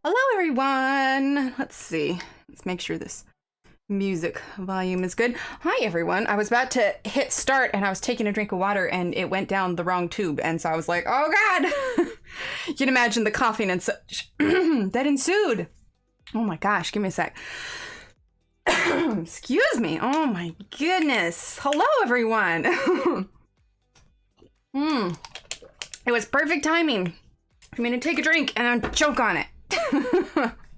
Hello, everyone. Let's see. Let's make sure this music volume is good. Hi, everyone. I was about to hit start and I was taking a drink of water and it went down the wrong tube. And so I was like, oh, God. You can imagine the coughing and such that ensued. Oh, my gosh. Give me a sec. Excuse me. Oh, my goodness. Hello, everyone. It was perfect timing for me to take a drink and then choke on it.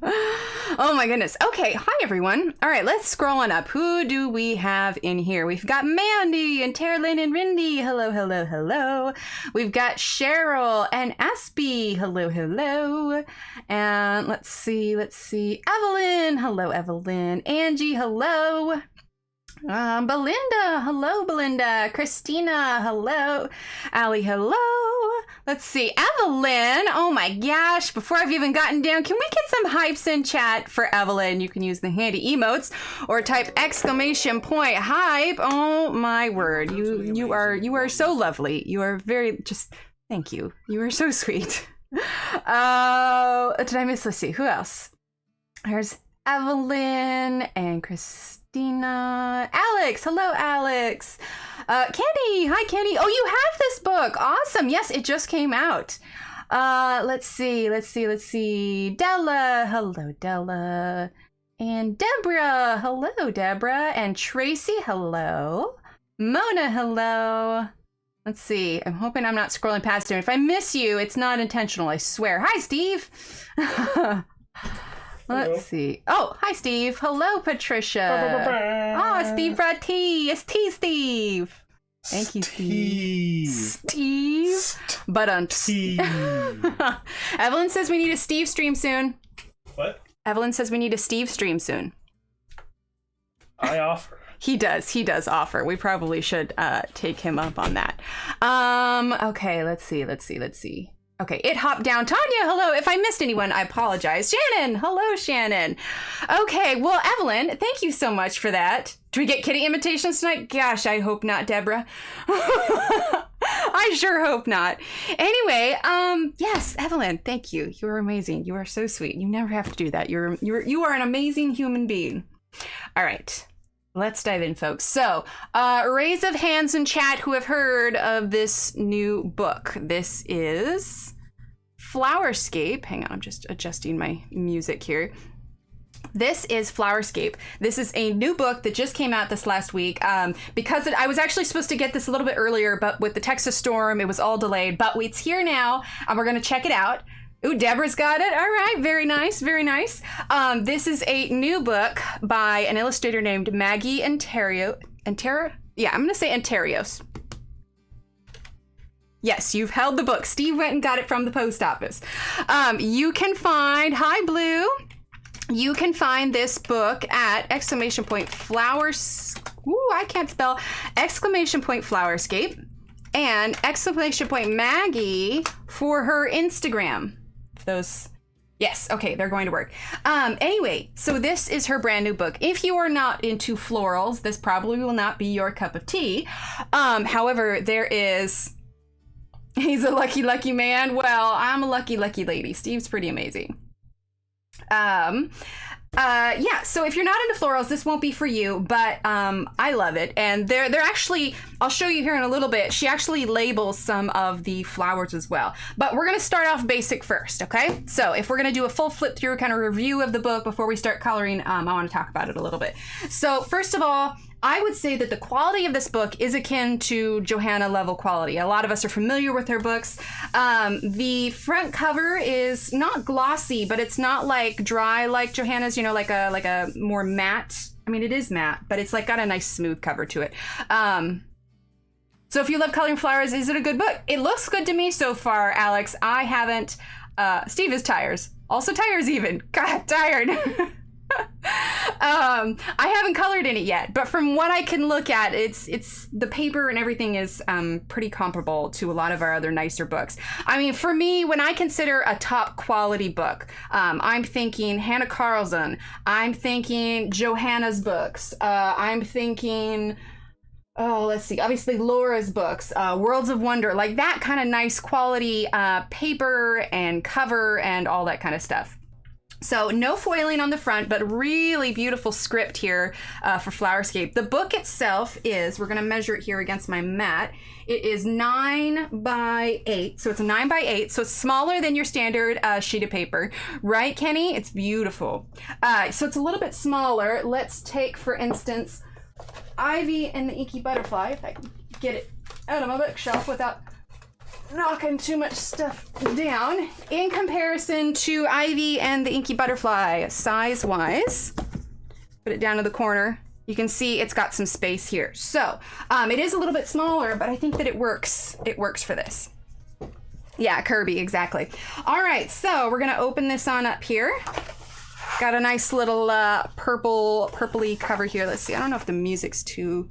Oh my goodness. Okay, hi everyone. All right, let's scroll on up. Who do we have in here? We've got Mandy and Terlyn and Rindy. Hello, hello, hello. We've got Cheryl and Aspie. Hello, hello. And let's see. Evelyn. Hello, Evelyn. Angie, hello. Belinda, hello, Belinda. Christina, hello. Allie, hello. Let's see, Evelyn. Oh my gosh, before I've even gotten down, can we get some hypes in chat for Evelyn? You can use the handy emotes or type exclamation point hype. Oh my word, you are so lovely. You are very, just, thank you. You are so sweet. Did I miss, let's see, who else? There's Evelyn and Christina. Alex, hello, Alex. Kenny, hi, Kenny. Oh, you have this book. Awesome. Yes, it just came out. Let's see. Della, hello, Della. And Deborah, hello, Deborah. And Tracy, hello. Mona, hello. Let's see. I'm hoping I'm not scrolling past him. If I miss you, it's not intentional, I swear. Hi, Steve. Let's see. Oh, hi, Steve. Hello, Patricia. Oh, Steve brought tea. It's tea, Steve. Thank you, Steve. But Evelyn says we need a Steve stream soon. What? Evelyn says we need a Steve stream soon. I offer. He does offer. We probably should take him up on that. Okay, let's see. Okay, it hopped down. Tanya, hello. If I missed anyone, I apologize. Shannon, hello, Shannon. Okay, well, Evelyn, thank you so much for that. Do we get kitty imitations tonight? Gosh, I hope not, Deborah. I sure hope not. Anyway, yes, Evelyn, thank you. You are amazing. You are so sweet. You never have to do that. You are an amazing human being. All right. Let's dive in, folks. So, raise of hands in chat who have heard of this new book. This is Flowerscape. Hang on, I'm just adjusting my music here. This is Flowerscape. This is a new book that just came out this last week. Because I was actually supposed to get this a little bit earlier, but with the Texas storm, it was all delayed. But it's here now, and we're going to check it out. Ooh, Deborah's got it. All right, very nice, very nice. This is a new book by an illustrator named Maggie Enterrios. Yeah, I'm gonna say Enterrios. Yes, you've held the book. Steve went and got it from the post office. You can find, hi Blue. You can find this book at flowers. Ooh, I can't spell. Flowerscape and Maggie for her Instagram. Those, yes, okay, they're going to work. Anyway, so this is her brand new book. If you are not into florals, this probably will not be your cup of tea. However, there is, he's a lucky man. Well, I'm a lucky lady. Steve's pretty amazing. Yeah, so if you're not into florals, this won't be for you, but I love it. And they're actually, I'll show you here in a little bit, she actually labels some of the flowers as well. But we're going to start off basic first, okay? So if we're going to do a full flip through kind of review of the book before we start coloring, I want to talk about it a little bit. So first of all, I would say that the quality of this book is akin to Johanna level quality. A lot of us are familiar with her books. The front cover is not glossy, but it's not like dry like Johanna's, you know, like a more matte. I mean, it is matte, but it's like got a nice smooth cover to it. So if you love coloring flowers, is it a good book? It looks good to me so far, Alex. I haven't, Steve is tires. Also tires even. God, tired. I haven't colored in it yet, but from what I can look at, it's the paper and everything is pretty comparable to a lot of our other nicer books. I mean, for me, when I consider a top quality book, I'm thinking Hannah Carlson, I'm thinking Johanna's books, I'm thinking, oh, let's see, obviously Laura's books, Worlds of Wonder, like that kind of nice quality paper and cover and all that kind of stuff. So no foiling on the front, but really beautiful script here for Flowerscape. The book itself is, we're gonna measure it here against my mat. It is 9 by 8, so it's a 9 by 8, so it's smaller than your standard sheet of paper. Right, Kenny? It's beautiful. So it's a little bit smaller. Let's take, for instance, Ivy and the Inky Butterfly, if I can get it out of my bookshelf without knocking too much stuff down. In comparison to Ivy and the Inky Butterfly, size-wise, put it down to the corner. You can see it's got some space here. So it is a little bit smaller, but I think that it works. It works for this. Yeah, Kirby, exactly. All right, so we're gonna open this on up here. Got a nice little purpley cover here. Let's see, I don't know if the music's too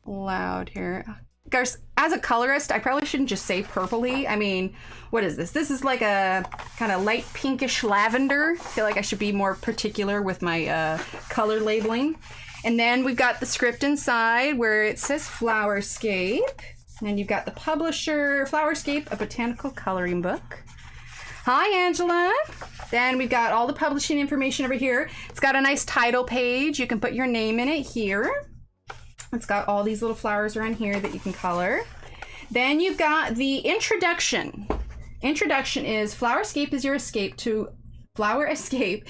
loud here. Guys, as a colorist, I probably shouldn't just say purpley. I mean, what is this? This is like a kind of light pinkish lavender. I feel like I should be more particular with my color labeling. And then we've got the script inside where it says Flowerscape. And you've got the publisher, Flowerscape, a botanical coloring book. Hi, Angela. Then we've got all the publishing information over here. It's got a nice title page. You can put your name in it here. It's got all these little flowers around here that you can color. Then you've got the introduction. Introduction is Flowerscape is your escape to a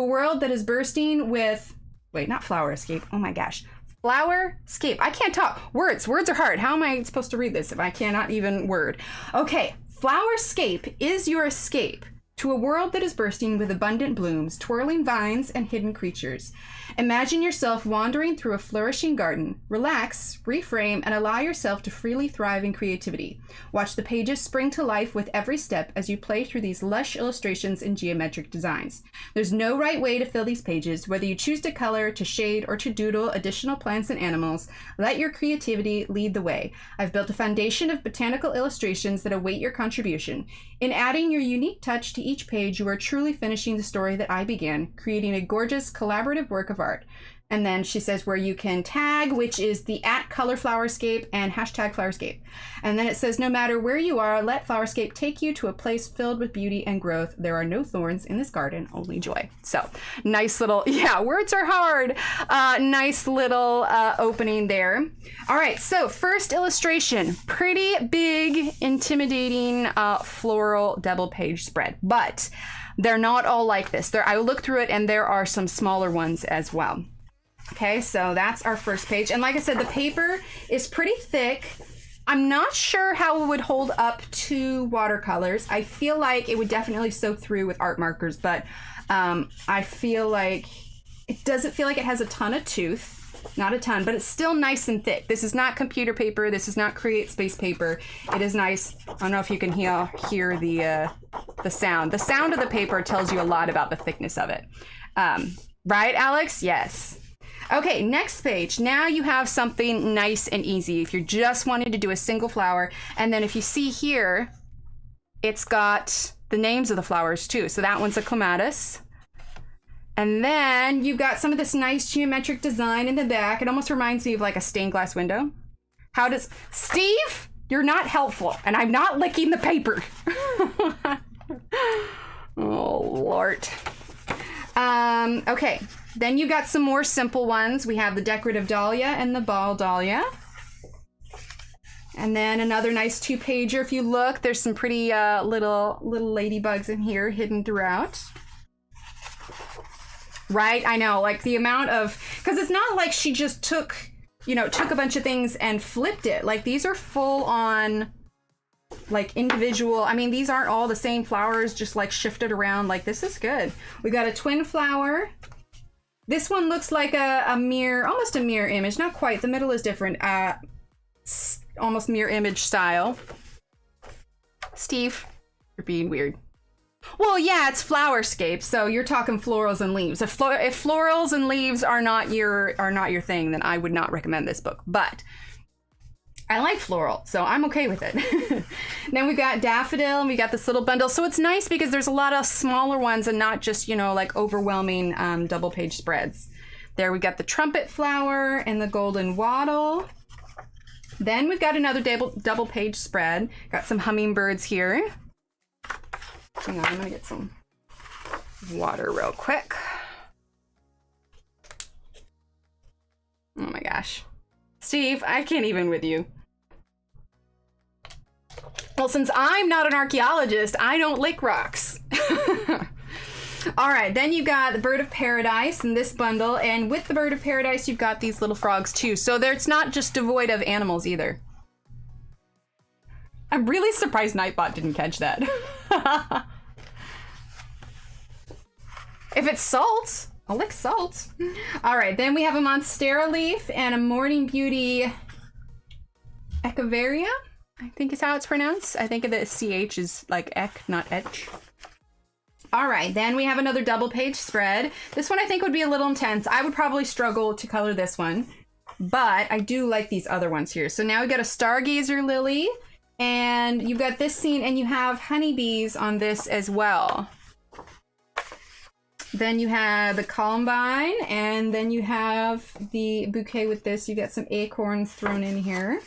world that is bursting with, wait, not Flower Escape. Oh my gosh. Flowerscape. I can't talk. Words are hard. How am I supposed to read this if I cannot even word? Okay. Flowerscape is your escape to a world that is bursting with abundant blooms, twirling vines, and hidden creatures. Imagine yourself wandering through a flourishing garden. Relax, reframe, and allow yourself to freely thrive in creativity. Watch the pages spring to life with every step as you play through these lush illustrations and geometric designs. There's no right way to fill these pages, whether you choose to color, to shade, or to doodle additional plants and animals. Let your creativity lead the way. I've built a foundation of botanical illustrations that await your contribution. In adding your unique touch to each page, you are truly finishing the story that I began, creating a gorgeous collaborative work of art. And then she says where you can tag, which is the @ColorFlowerscape and #Flowerscape. And then it says, no matter where you are, let Flowerscape take you to a place filled with beauty and growth. There are no thorns in this garden, only joy. So nice little, yeah, words are hard. Nice little opening there. All right, so first illustration, pretty big, intimidating floral double page spread, but they're not all like this. I looked through it and there are some smaller ones as well. Okay, so that's our first page. And like I said, the paper is pretty thick. I'm not sure how it would hold up to watercolors. I feel like it would definitely soak through with art markers, but I feel like it doesn't feel like it has a ton of tooth. Not a ton, but it's still nice and thick. This is not computer paper. This is not Create Space paper. It is nice. I don't know if you can hear the sound. The sound of the paper tells you a lot about the thickness of it. Right, Alex? Yes. Okay, next page. Now you have something nice and easy if you're just wanting to do a single flower. And then if you see here, it's got the names of the flowers too. So that one's a clematis. And then you've got some of this nice geometric design in the back. It almost reminds me of like a stained glass window. How does... Steve, you're not helpful. And I'm not licking the paper. Oh, Lord. Okay. Then you got some more simple ones. We have the decorative dahlia and the ball dahlia. And then another nice 2-pager. If you look, there's some pretty little ladybugs in here hidden throughout. Right? I know, like the amount of, because it's not like she just took a bunch of things and flipped it. Like these are full on, like individual. I mean, these aren't all the same flowers, just like shifted around. Like this is good. We got a twin flower. This one looks like almost a mirror image. Not quite. The middle is different. Almost mirror image style. Steve, you're being weird. Well, yeah, it's Flowerscape, so you're talking florals and leaves. If florals and leaves are not your thing, then I would not recommend this book. But I like floral, so I'm okay with it. Then we got daffodil, and we got this little bundle. So it's nice because there's a lot of smaller ones and not just, like overwhelming double page spreads. There we got the trumpet flower and the golden wattle. Then we've got another double page spread. Got some hummingbirds here. Hang on, I'm gonna get some water real quick. Oh my gosh. Steve, I can't even with you. Well, since I'm not an archaeologist, I don't lick rocks. All right, then you got the Bird of Paradise in this bundle, and with the Bird of Paradise, you've got these little frogs too. So it's not just devoid of animals either. I'm really surprised Nightbot didn't catch that. If it's salt, I'll lick salt. All right, then we have a Monstera leaf and a Morning Beauty Echeveria, I think is how it's pronounced. I think the CH is like ek, not etch. All right, then we have another double page spread. This one I think would be a little intense. I would probably struggle to color this one, but I do like these other ones here. So now we got a Stargazer Lily, and you've got this scene, and you have honeybees on this as well. Then you have the Columbine, and then you have the bouquet with this. You got some acorns thrown in here.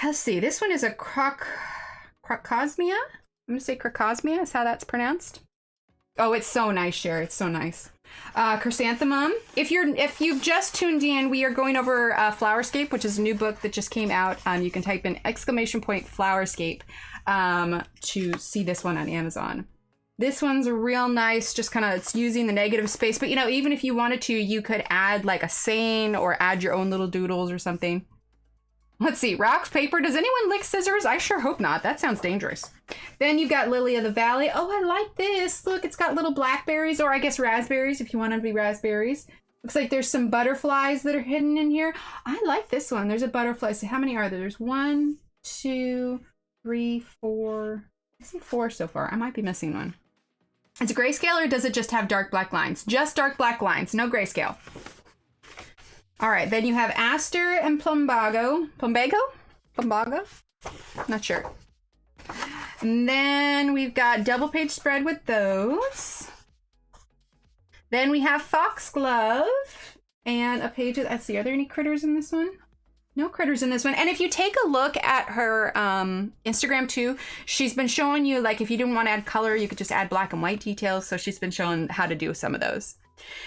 Let's see, this one is a Crocosmia? I'm gonna say Crocosmia is how that's pronounced. Oh, it's so nice, Cher. It's so nice. Chrysanthemum. If you've just tuned in, we are going over Flowerscape, which is a new book that just came out. You can type in !Flowerscape to see this one on Amazon. This one's real nice, just kind of, it's using the negative space. But you know, even if you wanted to, you could add like a saying or add your own little doodles or something. Let's see, rocks, paper. Does anyone lick scissors? I sure hope not. That sounds dangerous. Then you've got Lily of the Valley. Oh, I like this. Look, it's got little blackberries, or I guess raspberries if you want them to be raspberries. Looks like there's some butterflies that are hidden in here. I like this one. There's a butterfly. So how many are there? There's 1, 2, 3, 4. I see 4 so far. I might be missing one. Is it grayscale or does it just have dark black lines? Just dark black lines, no grayscale. All right, then you have Aster and Plumbago. Plumbago? Not sure. And then we've got double page spread with those. Then we have Foxglove and a page of, let's see, are there any critters in this one? No critters in this one. And if you take a look at her Instagram too, she's been showing you, like, if you didn't want to add color, you could just add black and white details. So she's been showing how to do some of those.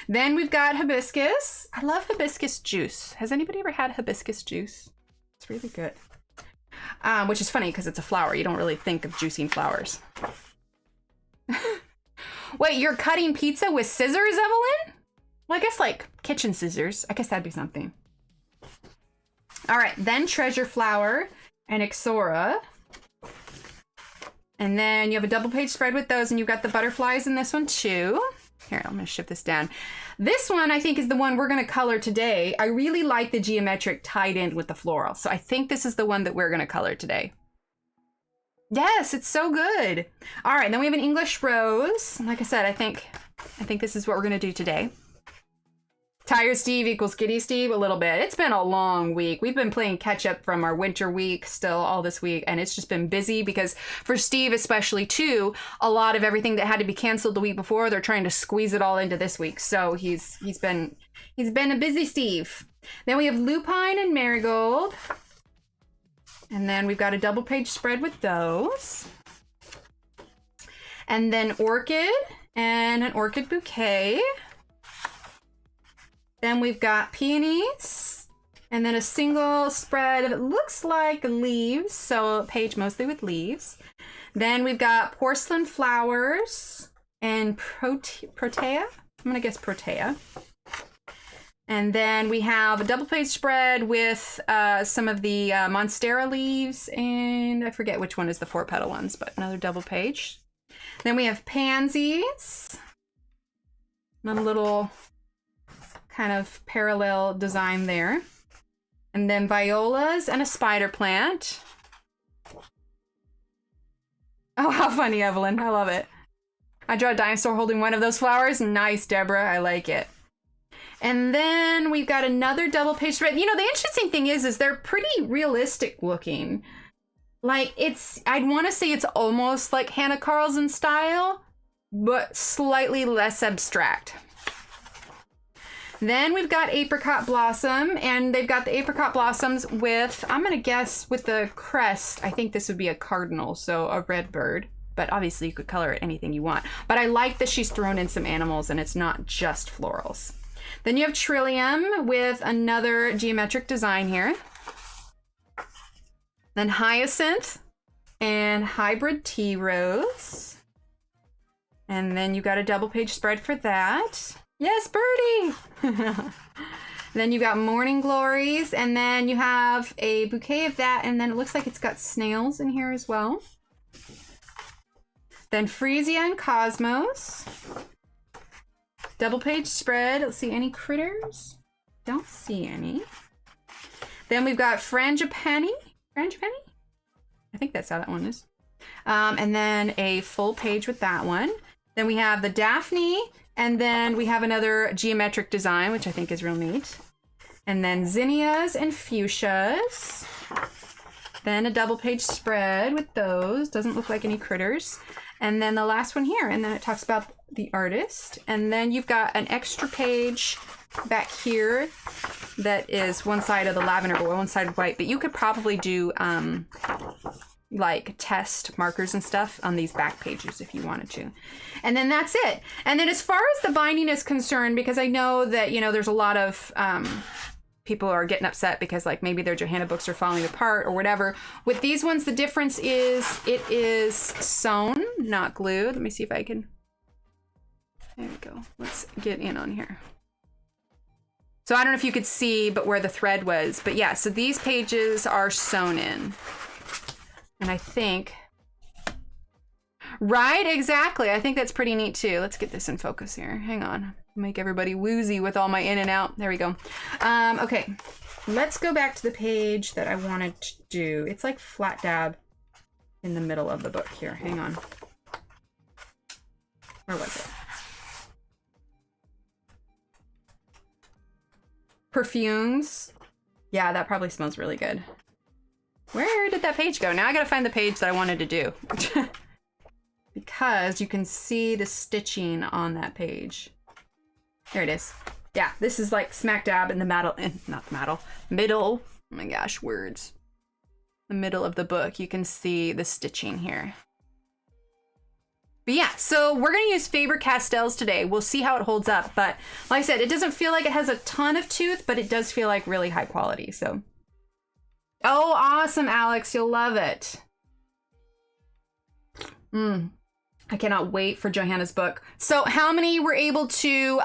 Then we've got hibiscus. I love hibiscus juice. Has anybody ever had hibiscus juice? It's really good. Which is funny because it's a flower. You don't really think of juicing flowers. Wait, you're cutting pizza with scissors, Evelyn? Well, I guess like kitchen scissors. I guess that'd be something. All right, then Treasure Flower and Ixora. And then you have a double page spread with those, and you've got the butterflies in this one too. Here, I'm gonna shift this down. This one I think is the one we're gonna color today. I really like the geometric tied in with the floral. So I think this is the one that we're gonna color today. Yes, it's so good. All right, then we have an English Rose. Like I said, I think this is what we're gonna do today. Tired Steve equals Giddy Steve a little bit. It's been a long week. We've been playing catch up from our winter week still all this week, and it's just been busy because for Steve especially too, a lot of everything that had to be canceled the week before, they're trying to squeeze it all into this week. So he's been a busy Steve. Then we have Lupine and Marigold. And then we've got a double page spread with those. And then Orchid and an Orchid Bouquet. Then we've got peonies, and then a single spread of, it looks like leaves, so a page mostly with leaves. Then we've got porcelain flowers and protea. I'm gonna guess protea. And then we have a double page spread with some of the Monstera leaves, and I forget which one is the 4 petal ones, but another double page. Then we have pansies, and a little kind of parallel design there. And then violas and a spider plant. Oh, how funny, Evelyn. I love it. I draw a dinosaur holding one of those flowers. Nice, Deborah. I like it. And then we've got another double page spread. You know, the interesting thing is they're pretty realistic looking. Like, I'd want to say it's almost like Hannah Carlson style, but slightly less abstract. Then we've got Apricot Blossom, and they've got the Apricot Blossoms with, I'm going to guess with the crest, I think this would be a cardinal, so a red bird. But obviously you could color it anything you want. But I like that she's thrown in some animals and it's not just florals. Then you have Trillium with another geometric design here. Then Hyacinth and Hybrid Tea Rose. And then you got a double page spread for that. Yes, Birdie! Then you got Morning Glories, and then you have a bouquet of that, and then it looks like it's got snails in here as well. Then Freesia and Cosmos. Double page spread. Let's see, any critters? Don't see any. Then we've got Frangipani. Frangipani? I think that's how that one is. And then a full page with that one. Then we have the Daphne, and then we have another geometric design, which I think is real neat. And then zinnias and fuchsias. Then a double page spread with those. Doesn't look like any critters. And then the last one here, and then it talks about the artist. And then you've got an extra page back here that is one side of the lavender, but one side of white. But you could probably do like test markers and stuff on these back pages if you wanted to. And then that's it. And then as far as the binding is concerned, because I know that, you know, there's a lot of people are getting upset because like maybe their Johanna books are falling apart or whatever. With these ones, the difference is it is sewn, not glued. Let me see if I can. There we go. Let's get in on here. So I don't know if you could see, but where the thread was. But yeah, so these pages are sewn in. And I think, right, exactly. I think that's pretty neat too. Let's get this in focus here. Hang on. Make everybody woozy with all my in and out. There we go. Okay, let's go back to the page that I wanted to do. It's like flat dab in the middle of the book here. Hang on. Where was it? Perfumes. Yeah, that probably smells really good. Where did that page go? Now I gotta find the page that I wanted to do. Because you can see the stitching on that page. There it is. Yeah, this is like smack dab in the middle. Oh my gosh, words. The middle of the book. You can see the stitching here. But yeah, so we're gonna use Faber-Castells today. We'll see how it holds up. But like I said, it doesn't feel like it has a ton of tooth, but it does feel like really high quality, so. Oh, awesome, Alex. You'll love it. I cannot wait for Johanna's book. So how many were able to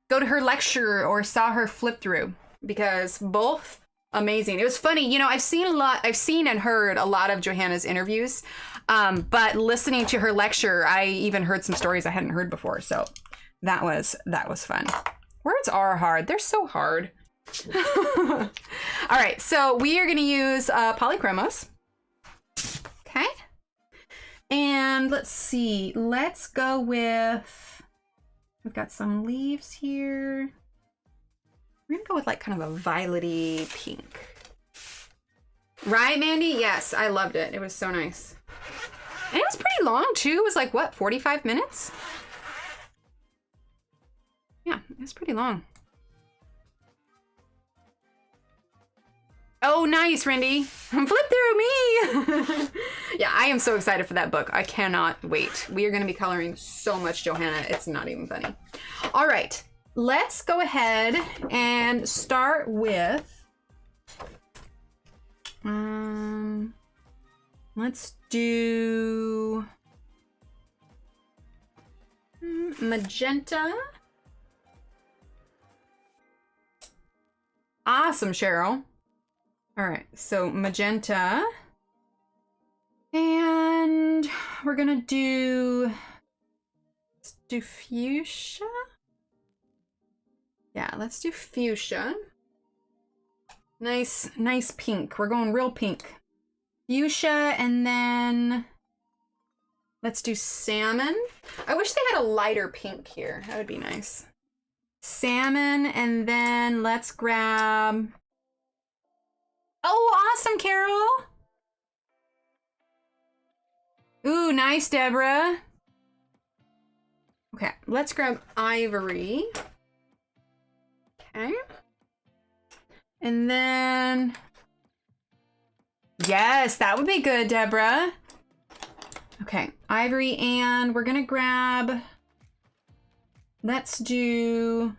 go to her lecture or saw her flip through? Because both amazing. It was funny. You know, I've seen and heard a lot of Johanna's interviews, but listening to her lecture, I even heard some stories I hadn't heard before. So that was fun. Words are hard. They're so hard. All right, so we are going to use polychromos. Okay. And let's see. Let's go with, we've got some leaves here. We're going to go with like kind of a violet-y pink. Right, Mandy? Yes, I loved it. It was so nice. And it was pretty long too. It was like, what, 45 minutes? Yeah, it was pretty long. Oh, nice, Rindy. Flip through me. Yeah, I am so excited for that book. I cannot wait. We are going to be coloring so much Johanna. It's not even funny. All right, let's go ahead and start with, let's do magenta. Awesome, Cheryl. All right, so magenta, and we're gonna do, let's do fuchsia. Yeah, let's do fuchsia. Nice pink. We're going real pink. Fuchsia, and then let's do salmon. I wish they had a lighter pink here. That would be nice. Salmon, and then let's grab, oh, awesome, Carol. Ooh, nice, Deborah. Okay, let's grab ivory. Okay. And then, yes, that would be good, Deborah. Okay, ivory, and we're gonna grab, let's do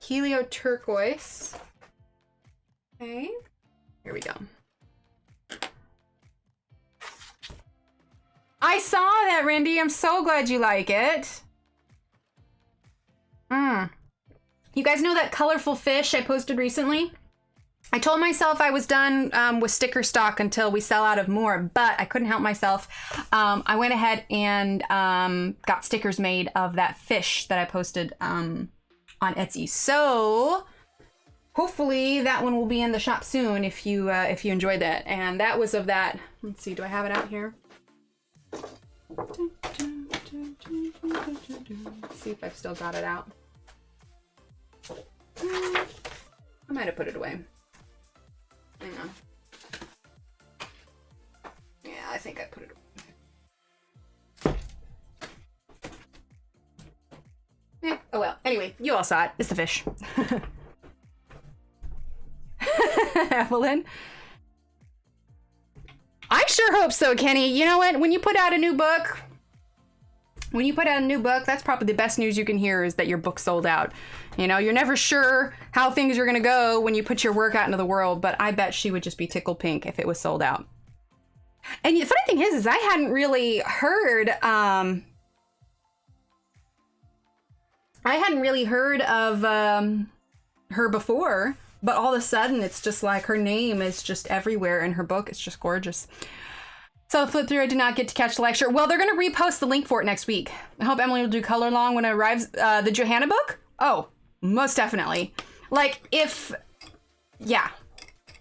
helio turquoise. Okay, here we go. I saw that, Rindy. I'm so glad you like it. You guys know that colorful fish I posted recently? I told myself I was done with sticker stock until we sell out of more, but I couldn't help myself. I went ahead and got stickers made of that fish that I posted on Etsy. So hopefully that one will be in the shop soon if you enjoyed that. And that was of that. Let's see, do I have it out here? Let's see if I've still got it out. I might have put it away. Hang on. Yeah, I think I put it away. Eh, oh well. Anyway, you all saw it. It's the fish. Evelyn. I sure hope so, Kenny. You know what? When you put out a new book, that's probably the best news you can hear is that your book sold out. You know, you're never sure how things are going to go when you put your work out into the world, but I bet she would just be tickled pink if it was sold out. And the funny thing is I hadn't really heard, of her before, but all of a sudden it's just like her name is just everywhere in her book. It's just gorgeous. So flip through, I did not get to catch the lecture. Well, they're going to repost the link for it next week. I hope Emily will do color long when it arrives. The Johanna book? Oh, most definitely. Like yeah,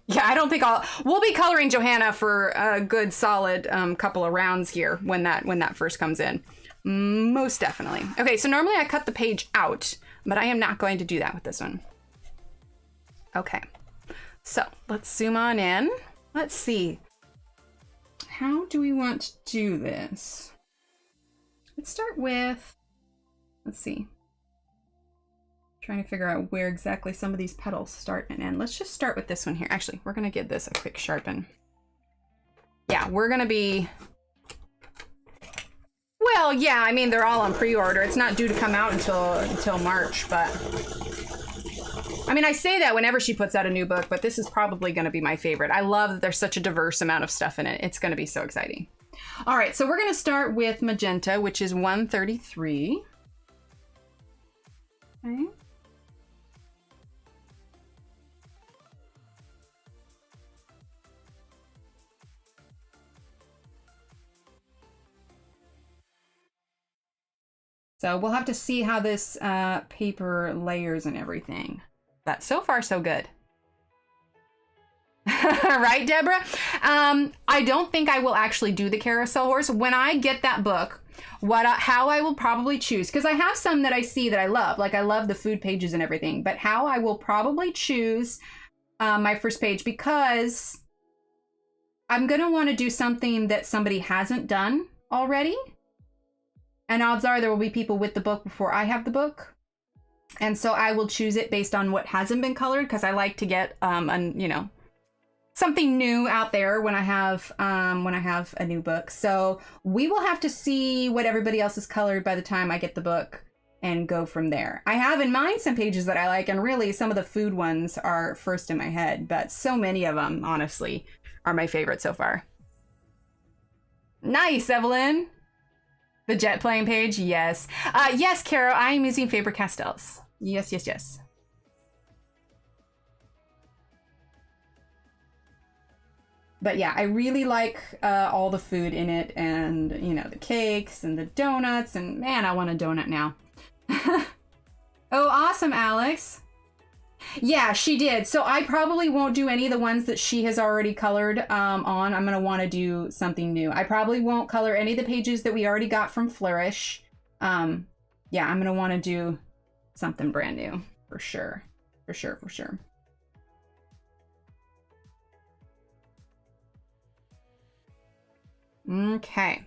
I don't think we'll be coloring Johanna for a good solid couple of rounds here when that first comes in. Most definitely. Okay, so normally I cut the page out, but I am not going to do that with this one. Okay, so let's zoom on in. Let's see. How do we want to do this? Let's start with, let's see. Trying to figure out where exactly some of these petals start and end. Let's just start with this one here. Actually, we're gonna give this a quick sharpen. Yeah, we're gonna be, well, yeah, I mean, they're all on pre-order. It's not due to come out until March, but I mean, I say that whenever she puts out a new book, but this is probably going to be my favorite. I love that there's such a diverse amount of stuff in it. It's going to be so exciting. All right, so we're going to start with magenta, which is 133. Okay. So we'll have to see how this paper layers and everything. But so far, so good. Right, Deborah? I don't think I will actually do the carousel horse. When I get that book, how I will probably choose, because I have some that I see that I love. Like I love the food pages and everything. But how I will probably choose my first page, because I'm going to want to do something that somebody hasn't done already. And odds are there will be people with the book before I have the book. And so I will choose it based on what hasn't been colored, because I like to get, something new out there when I have a new book. So we will have to see what everybody else is colored by the time I get the book and go from there. I have in mind some pages that I like, and really some of the food ones are first in my head, but so many of them, honestly, are my favorite so far. Nice, Evelyn. The jet plane page, yes. Yes, Carol, I am using Faber-Castells. Yes, yes, yes. But yeah, I really like all the food in it, and, you know, the cakes and the donuts, and man, I want a donut now. Oh, awesome, Alex. Yeah, she did. So I probably won't do any of the ones that she has already colored on. I'm going to want to do something new. I probably won't color any of the pages that we already got from Flourish. Yeah, I'm going to want to do something brand new for sure. For sure, for sure. Okay.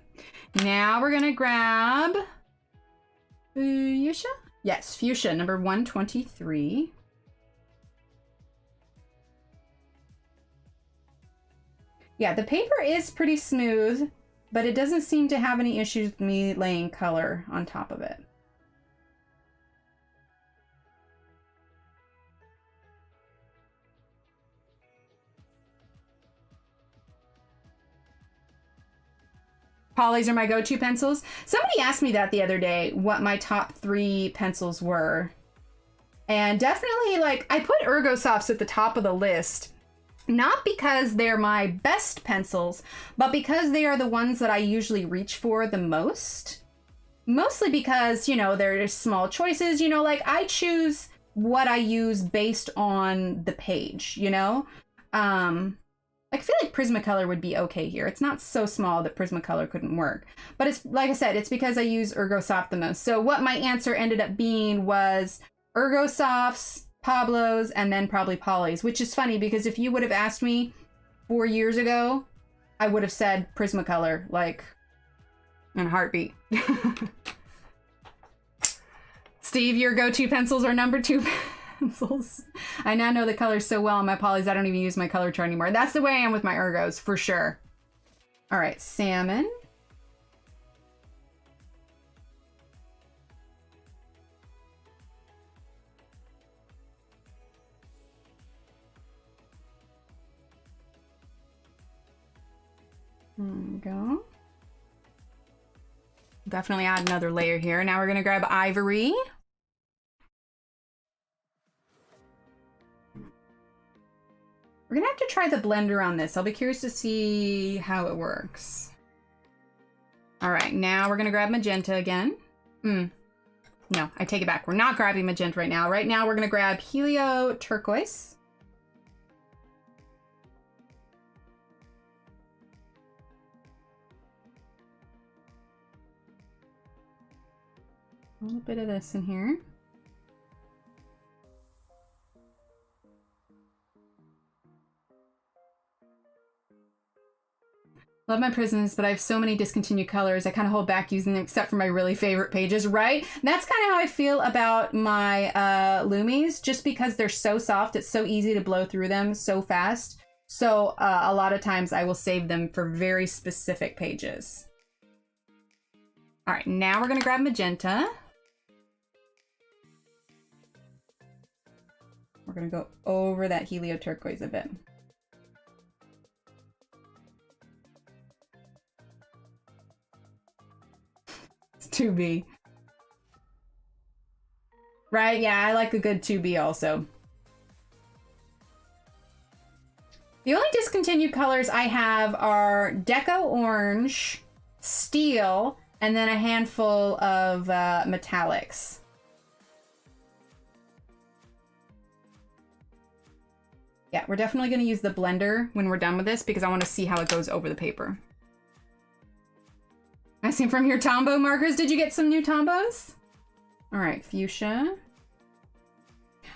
Now we're going to grab fuchsia? Yes, fuchsia number 123. Yeah, the paper is pretty smooth. but it doesn't seem to have any issues with me laying color on top of it. Polys are my go-to pencils. Somebody asked me that the other day, what my top 3 pencils were. And definitely, like, I put Ergosofts at the top of the list, not because they're my best pencils, but because they are the ones that I usually reach for the most. Mostly because, you know, there's small choices, you know, like I choose what I use based on the page, you know? I feel like Prismacolor would be okay here. It's not so small that Prismacolor couldn't work. But it's, like I said, it's because I use Ergosoft the most. So what my answer ended up being was Ergosofts, Pablos, and then probably Polys, which is funny because if you would have asked me 4 years ago, I would have said Prismacolor, like, in a heartbeat. Steve, your go-to pencils are number 2 pencils. I now know the colors so well on my Polys, I don't even use my color chart anymore. That's the way I am with my Ergos, for sure. All right, salmon. There we go. Definitely add another layer here. Now we're gonna grab ivory. We're gonna have to try the blender on this. I'll be curious to see how it works. All right, now we're gonna grab magenta again. No, I take it back. We're not grabbing magenta right now. Right now we're gonna grab Helio Turquoise. A little bit of this in here. Love my prisms, but I have so many discontinued colors. I kind of hold back using them except for my really favorite pages, right? And that's kind of how I feel about my Lumis, just because they're so soft. It's so easy to blow through them so fast. So a lot of times I will save them for very specific pages. All right, now we're gonna grab magenta. We're gonna go over that Helio Turquoise a bit. It's 2B. Right, yeah, I like a good 2B also. The only discontinued colors I have are Deco Orange, Steel, and then a handful of metallics. Yeah, we're definitely going to use the blender when we're done with this because I want to see how it goes over the paper. I see from your Tombow markers. Did you get some new Tombos? All right, fuchsia.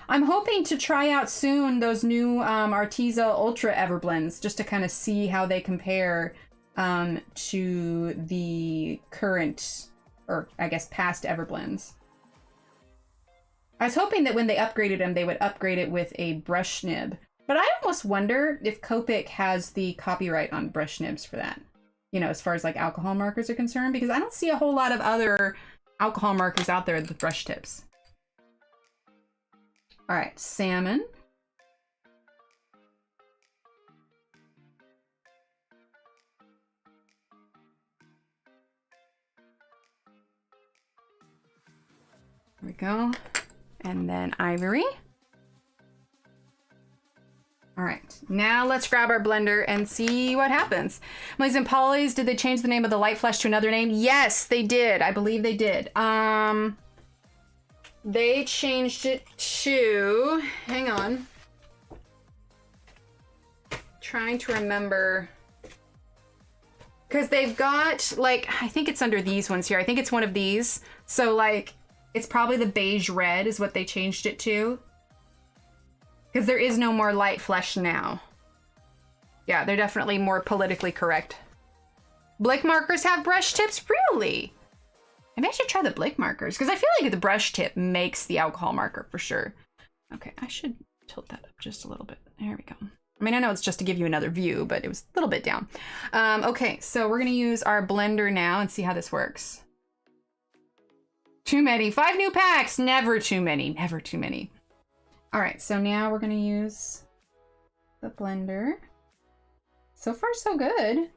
I'm hoping to try out soon those new Arteza Ultra Everblends just to kind of see how they compare to the current, or I guess past Everblends. I was hoping that when they upgraded them, they would upgrade it with a brush nib. But I almost wonder if Copic has the copyright on brush nibs for that. You know, as far as like alcohol markers are concerned, because I don't see a whole lot of other alcohol markers out there with brush tips. All right, salmon. There we go. And then ivory. All right, now let's grab our blender and see what happens. Malays and Polys, did they change the name of the light flesh to another name? Yes, they did. I believe they did. They changed it to, hang on. Trying to remember. Because they've got, like, I think it's under these ones here. I think it's one of these. So, like, it's probably the beige red is what they changed it to. Because there is no more light flesh now. Yeah, they're definitely more politically correct. Blick markers have brush tips? Really? Maybe I should try the Blick markers, because I feel like the brush tip makes the alcohol marker for sure. Okay, I should tilt that up just a little bit. There we go. I mean, I know it's just to give you another view, but it was a little bit down. Okay, so we're gonna use our blender now and see how this works. Too many, 5 new packs, never too many, never too many. All right, so now we're gonna use the blender. So far, so good.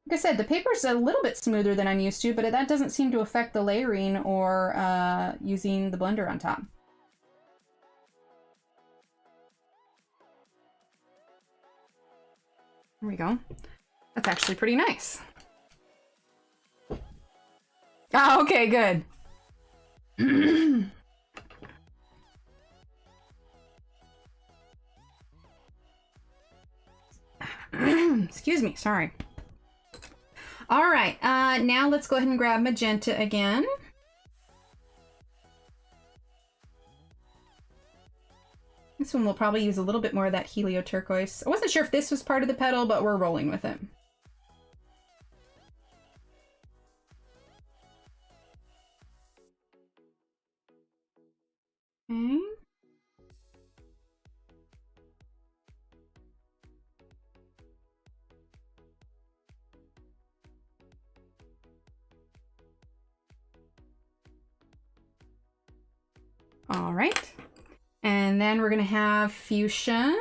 Like I said, the paper's a little bit smoother than I'm used to, but that doesn't seem to affect the layering or using the blender on top. There we go. That's actually pretty nice. Oh, okay, good. Excuse me, sorry. All right, now let's go ahead and grab magenta again. This one will probably use a little bit more of that helio turquoise. I wasn't sure if this was part of the petal, but we're rolling with it. Okay. All right. And then we're gonna have fuchsia.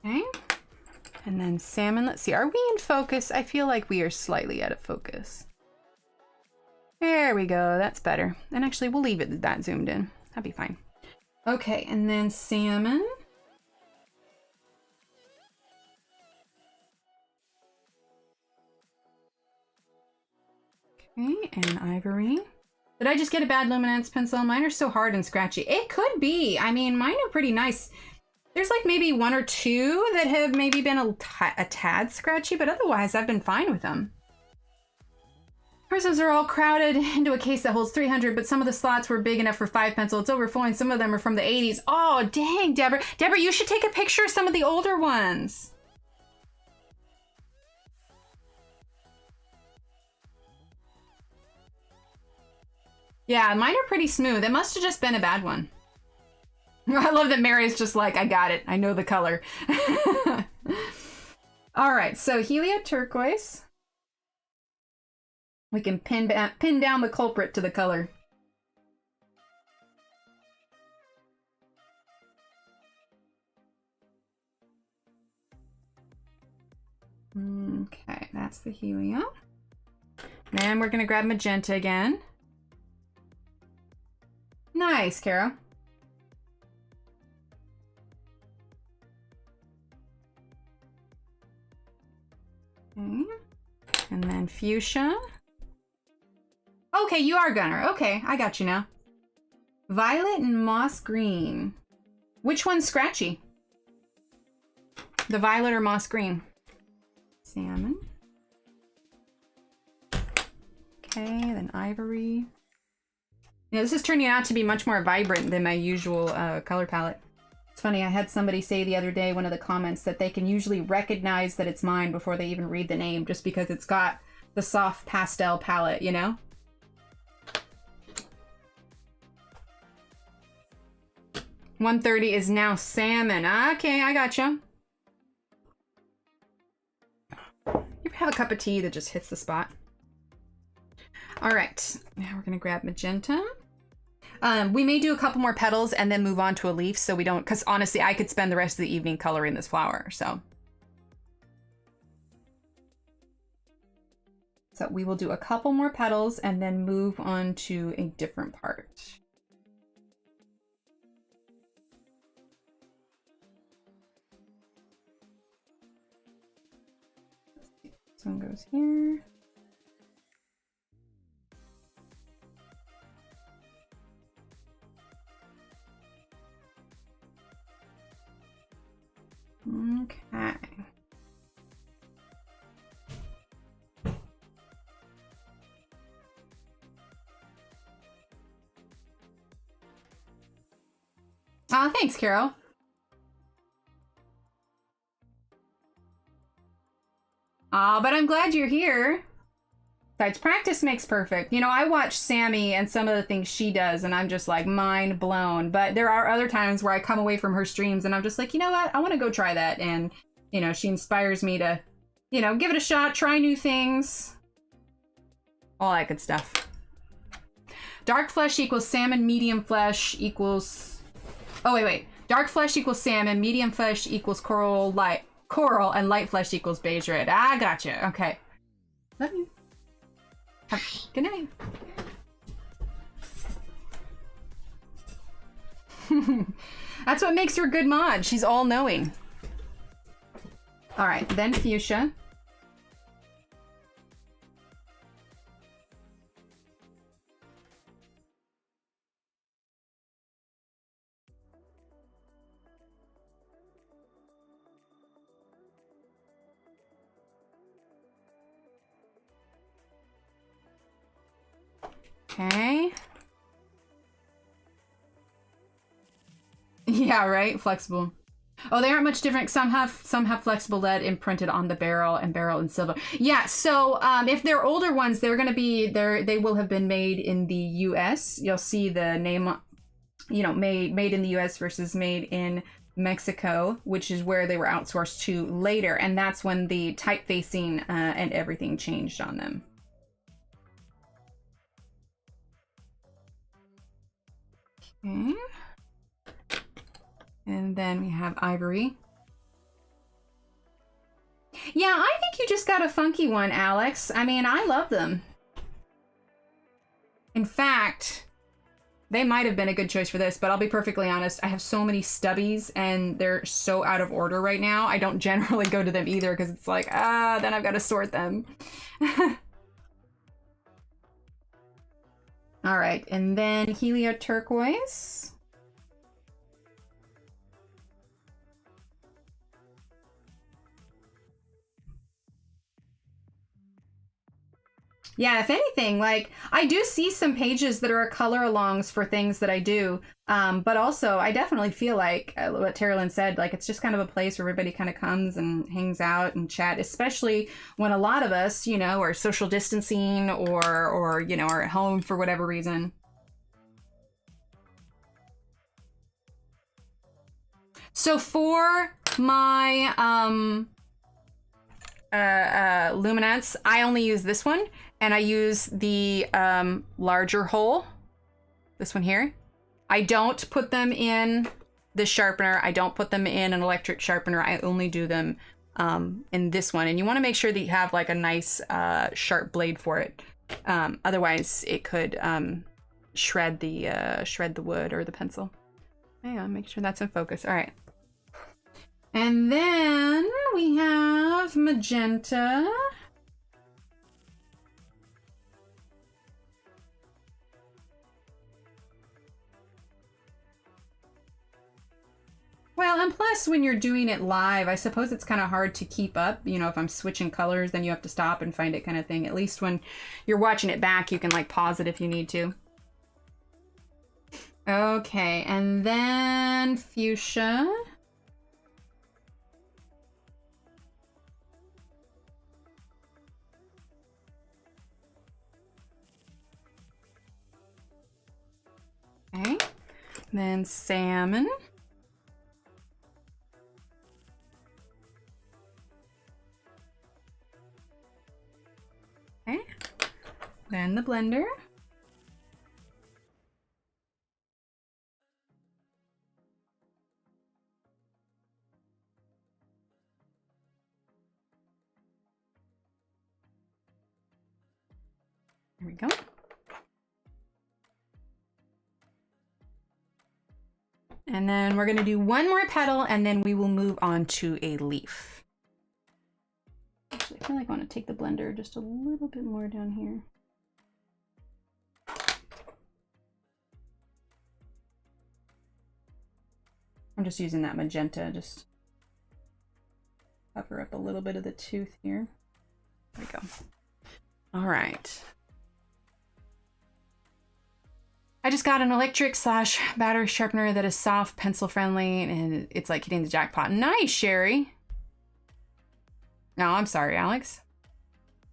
Okay. And then salmon. Let's see, are we in focus? I feel like we are slightly out of focus. There we go, that's better. And actually, we'll leave it that zoomed in. That'd be fine. Okay, and then salmon. Okay, and ivory. Did I just get a bad luminance pencil? Mine are so hard and scratchy. It could be. I mean, mine are pretty nice. There's like maybe 1 or 2 that have maybe been a tad scratchy, but otherwise I've been fine with them. Prisms are all crowded into a case that holds 300, but some of the slots were big enough for 5 pencil. It's overflowing. Some of them are from the 80s. Oh, dang, Deborah. Deborah, you should take a picture of some of the older ones. Yeah, mine are pretty smooth. It must have just been a bad one. I love that Mary's just like, I got it. I know the color. All right, so helio turquoise. We can pin down the culprit to the color. Okay, that's the helio. Then we're gonna grab magenta again. Nice, Kara. Okay. And then fuchsia. Okay, you are Gunner. Okay, I got you now. Violet and moss green. Which one's scratchy? The violet or moss green? Salmon. Okay, then ivory. Yeah, this is turning out to be much more vibrant than my usual color palette. It's funny, I had somebody say the other day, one of the comments, that they can usually recognize that it's mine before they even read the name, just because it's got the soft pastel palette, you know? $130 is now salmon. Okay, I gotcha. You ever have a cup of tea that just hits the spot? All right, now we're gonna grab magenta. We may do a couple more petals and then move on to a leaf, so we don't, because honestly, I could spend the rest of the evening coloring this flower, so. So we will do a couple more petals and then move on to a different part. This one goes here. Okay. Oh, thanks, Carol. But I'm glad you're here. Besides, practice makes perfect. You know, I watch Sammy and some of the things she does, and I'm just like mind blown. But there are other times where I come away from her streams and I'm just like, you know what? I want to go try that. And, you know, she inspires me to, you know, give it a shot, try new things. All that good stuff. Dark flesh equals salmon, medium flesh equals... Oh, wait. Dark flesh equals salmon, medium flesh equals coral, and light flesh equals beige red. I gotcha. Okay. Love you. Good night. That's what makes her a good mod. She's all-knowing. All right, then fuchsia. Okay. Yeah, right. Flexible. Oh, they aren't much different. Some have flexible lead imprinted on the barrel and silver. Yeah. So if they're older ones, they're going to be there. They will have been made in the U.S. You'll see the name, you know, made in the U.S. versus made in Mexico, which is where they were outsourced to later, and that's when the typefacing and everything changed on them. Okay. And then we have ivory. Yeah, I think you just got a funky one, Alex. I mean, I love them. In fact, they might have been a good choice for this, but I'll be perfectly honest. I have so many stubbies and they're so out of order right now. I don't generally go to them either because it's like, then I've got to sort them. All right, and then Helio turquoise. Yeah, if anything, like, I do see some pages that are color alongs for things that I do, but also I definitely feel like what Terralyn said, like, it's just kind of a place where everybody kind of comes and hangs out and chat, especially when a lot of us, you know, are social distancing or you know, are at home for whatever reason. So for my luminance, I only use this one. And I use the larger hole, this one here. I don't put them in the sharpener. I don't put them in an electric sharpener. I only do them in this one. And you want to make sure that you have like a nice sharp blade for it. Otherwise, it could shred the wood or the pencil. Hang on, make sure that's in focus. All right. And then we have magenta. Well, and plus when you're doing it live, I suppose it's kind of hard to keep up. You know, if I'm switching colors, then you have to stop and find it kind of thing. At least when you're watching it back, you can like pause it if you need to. Okay, and then fuchsia. Okay, then salmon. Okay, then the blender. There we go. And then we're gonna do one more petal and then we will move on to a leaf. Actually, I feel like I want to take the blender just a little bit more down here. I'm just using that magenta, just cover up a little bit of the tooth here. There we go. All right. I just got an electric / battery sharpener that is soft, pencil friendly, and it's like hitting the jackpot. Nice, Sherry. No, I'm sorry, Alex.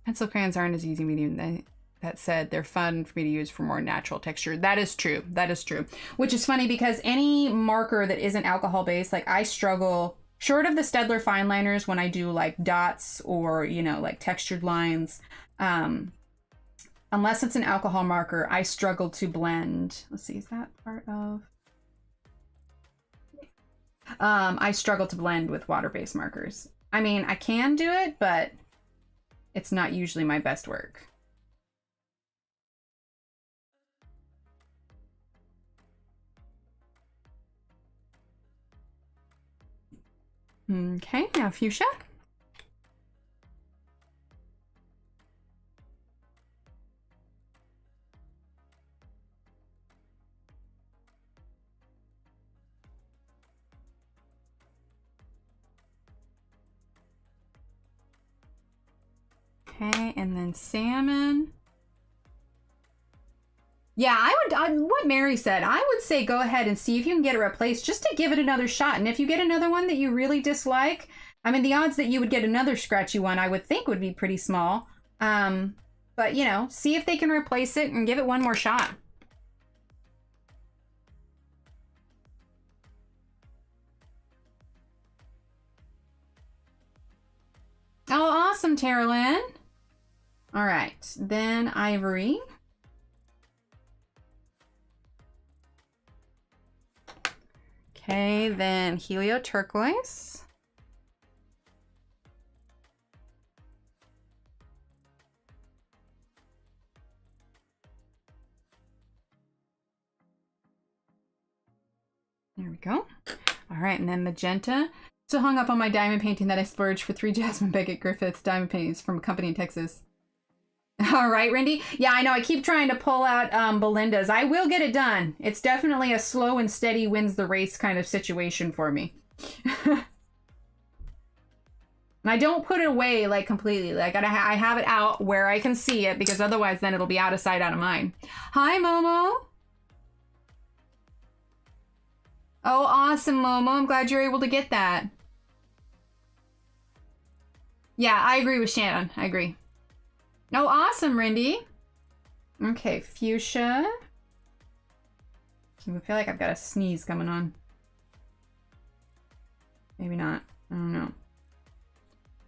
Pencil crayons aren't as easy medium. That said, they're fun for me to use for more natural texture. That is true. That is true. Which is funny because any marker that isn't alcohol based, like I struggle, short of the Staedtler fine liners, when I do like dots or, you know, like textured lines, unless it's an alcohol marker, I struggle to blend. Let's see, is that part of? I struggle to blend with water-based markers. I mean, I can do it, but it's not usually my best work. Okay, now fuchsia. Okay, and then salmon. Yeah, what Mary said, I would say go ahead and see if you can get it replaced just to give it another shot. And if you get another one that you really dislike, I mean, the odds that you would get another scratchy one, I would think would be pretty small. But, you know, see if they can replace it and give it one more shot. Oh, awesome, Terralyn. All right, then ivory. Okay, then helio turquoise. There we go. All right, and then magenta. So hung up on my diamond painting that I splurged for 3 Jasmine Beckett Griffiths diamond paintings from a company in Texas. All right, Rindy. Yeah, I know. I keep trying to pull out Belinda's. I will get it done. It's definitely a slow and steady wins the race kind of situation for me. And I don't put it away like completely. Like I have it out where I can see it because otherwise then it'll be out of sight, out of mind. Hi, Momo. Oh, awesome, Momo. I'm glad you're able to get that. Yeah, I agree with Shannon. I agree. Oh, awesome, Rindy. Okay, fuchsia. I feel like I've got a sneeze coming on. Maybe not. I don't know.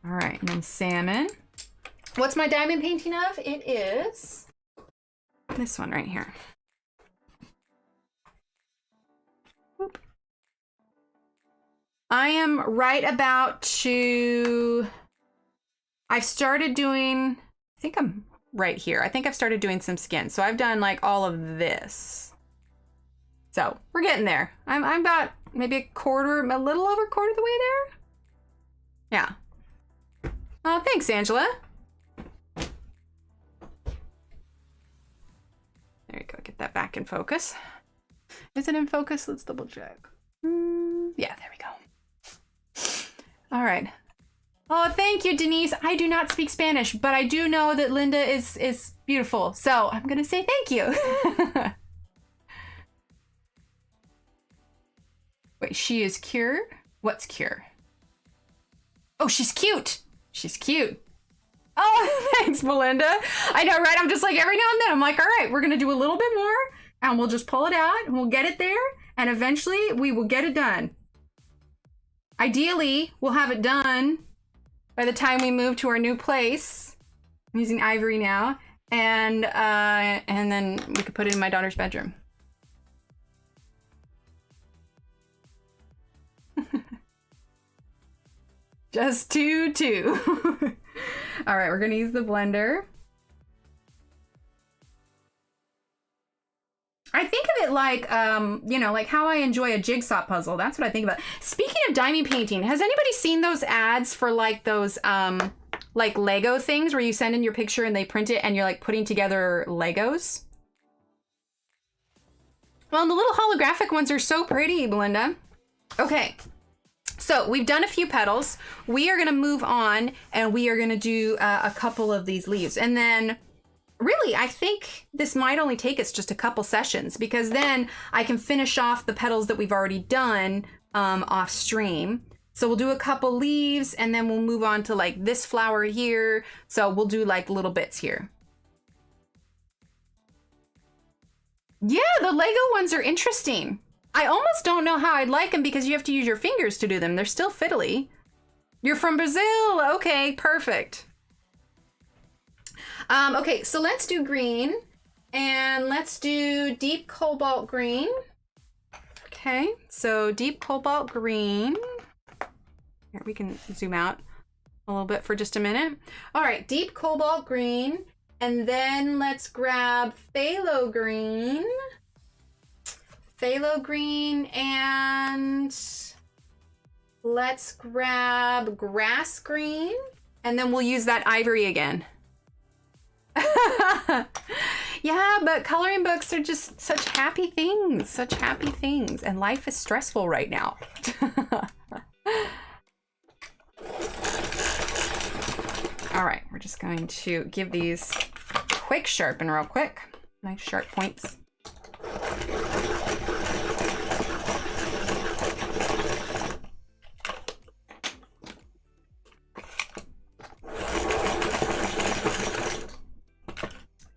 All right, and then salmon. What's my diamond painting of? It is this one right here. Whoop. I am right about to... I've started doing... I think I'm right here. I think I've started doing some skin. So I've done like all of this. So we're getting there. I'm about maybe a little over a quarter of the way there. Yeah. Oh, thanks, Angela. There you go. Get that back in focus. Is it in focus? Let's double check. Yeah, there we go. All right. Oh, thank you, Denise. I do not speak Spanish, but I do know that Linda is beautiful. So I'm going to say thank you. Wait, she is cure? What's cure? Oh, she's cute. She's cute. Oh, thanks, Melinda. I know, right? I'm just like every now and then I'm like, all right, we're going to do a little bit more and we'll just pull it out and we'll get it there. And eventually we will get it done. Ideally, we'll have it done by the time we move to our new place. I'm using ivory now, and then we could put it in my daughter's bedroom. Just two. All right, we're gonna use the blender. I think of it like, you know, like how I enjoy a jigsaw puzzle. That's what I think about. Speaking of diamond painting, has anybody seen those ads for like those, like Lego things where you send in your picture and they print it and you're like putting together Legos? Well, the little holographic ones are so pretty, Belinda. Okay. So we've done a few petals. We are going to move on and we are going to do a couple of these leaves. And then really, I think this might only take us just a couple sessions because then I can finish off the petals that we've already done off stream. So we'll do a couple leaves and then we'll move on to like this flower here. So we'll do like little bits here. Yeah, the Lego ones are interesting. I almost don't know how I'd like them because you have to use your fingers to do them. They're still fiddly. You're from Brazil. Okay, perfect. Okay, so let's do green and let's do deep cobalt green. Okay, so deep cobalt green. Here, we can zoom out a little bit for just a minute. All right, deep cobalt green. And then let's grab phthalo green. Phthalo green, and let's grab grass green. And then we'll use that ivory again. Yeah, but coloring books are just such happy things, such happy things. And life is stressful right now. All right, we're just going to give these a quick sharpen real quick. Nice sharp points.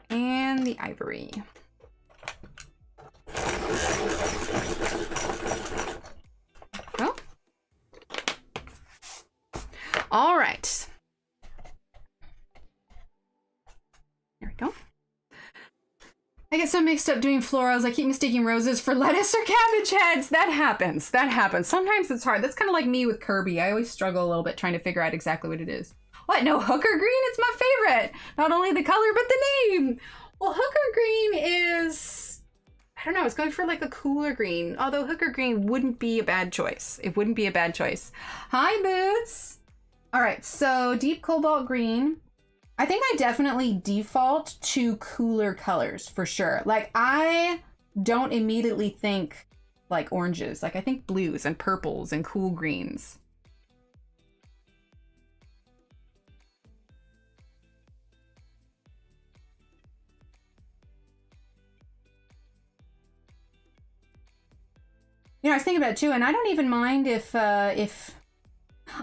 And the ivory. Oh. All right. There we go. I get so mixed up doing florals. I keep mistaking roses for lettuce or cabbage heads. That happens. That happens. Sometimes it's hard. That's kind of like me with Kirby. I always struggle a little bit trying to figure out exactly what it is. What? No, hooker green? It's my favorite. Not only the color, but the name. Well, hooker green is, I don't know, it's going for like a cooler green. Although hooker green wouldn't be a bad choice. It wouldn't be a bad choice. Hi, Boots. All right, so deep cobalt green. I think I definitely default to cooler colors for sure. Like I don't immediately think like oranges. Like I think blues and purples and cool greens. You know, I was thinking about it too, and I don't even mind if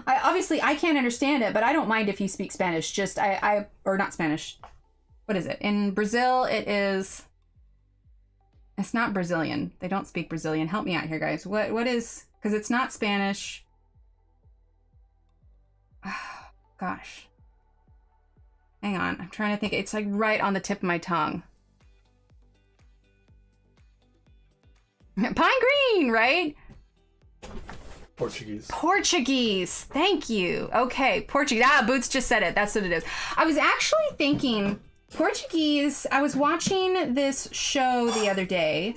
obviously I can't understand it, but I don't mind if you speak Spanish. Just or not Spanish. What is it? In Brazil, it's not Brazilian. They don't speak Brazilian. Help me out here, guys. What is, because it's not Spanish. Oh, gosh. Hang on. I'm trying to think. It's like right on the tip of my tongue. Pine green, right? Portuguese. Portuguese. Thank you. Okay, Portuguese. Ah, Boots just said it. That's what it is. I was actually thinking Portuguese. I was watching this show the other day.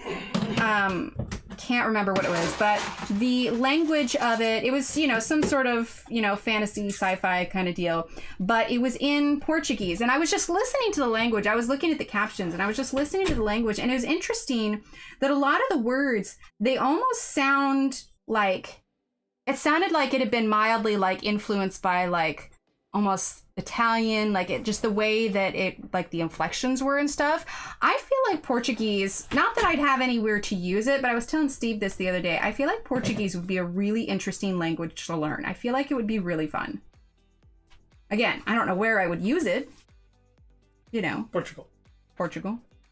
Can't remember what it was, but the language of it was, you know, some sort of, you know, fantasy sci-fi kind of deal, but it was in Portuguese. And I was just listening to the language. I was looking at the captions and I was just listening to the language. And it was interesting that a lot of the words, they almost sound like, it sounded like it had been mildly like influenced by like almost Italian, like it just the way that it, like the inflections were and stuff. I feel like Portuguese, not that I'd have anywhere to use it, but I was telling Steve this the other day. I feel like Portuguese would be a really interesting language to learn. I feel like it would be really fun. Again, I don't know where I would use it. You know. Portugal.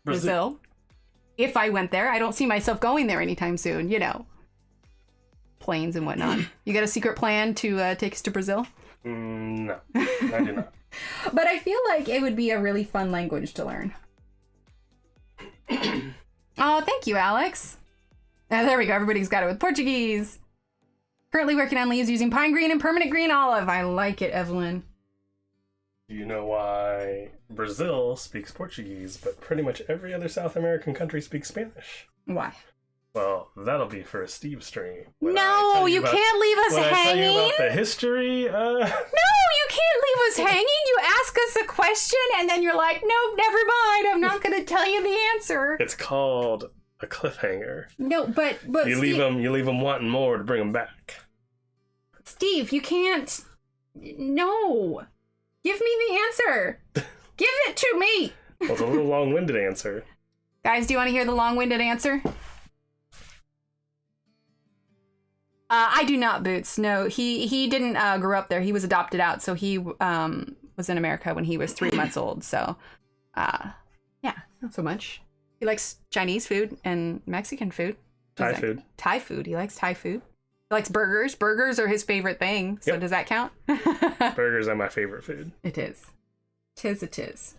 Brazil. If I went there, I don't see myself going there anytime soon, you know. Planes and whatnot. You got a secret plan to take us to Brazil? No, I do not. But I feel like it would be a really fun language to learn. Oh, thank you, Alex. There we go. Everybody's got it with Portuguese. Currently working on leaves using pine green and permanent green olive. I like it, Evelyn. Do you know why Brazil speaks Portuguese, but pretty much every other South American country speaks Spanish? Why? Well, that'll be for a Steve stream. No, you can't leave us hanging. I tell you about the history. No, you can't leave us hanging. You ask us a question and then you're like, nope, never mind. I'm not going to tell you the answer. It's called a cliffhanger. No, but you leave them wanting more to bring them back. Steve, you can't. No, give me the answer. Give it to me. Well, it's a little long-winded answer. Guys, do you want to hear the long-winded answer? I do not, Boots. No, he didn't grow up there. He was adopted out, so he was in America when he was 3 months old. So, yeah, not so much. He likes Chinese food and Mexican food. Thai food. Thai food. He likes Thai food. He likes burgers. Burgers are his favorite thing. So does that count? Burgers are my favorite food. It is. It is.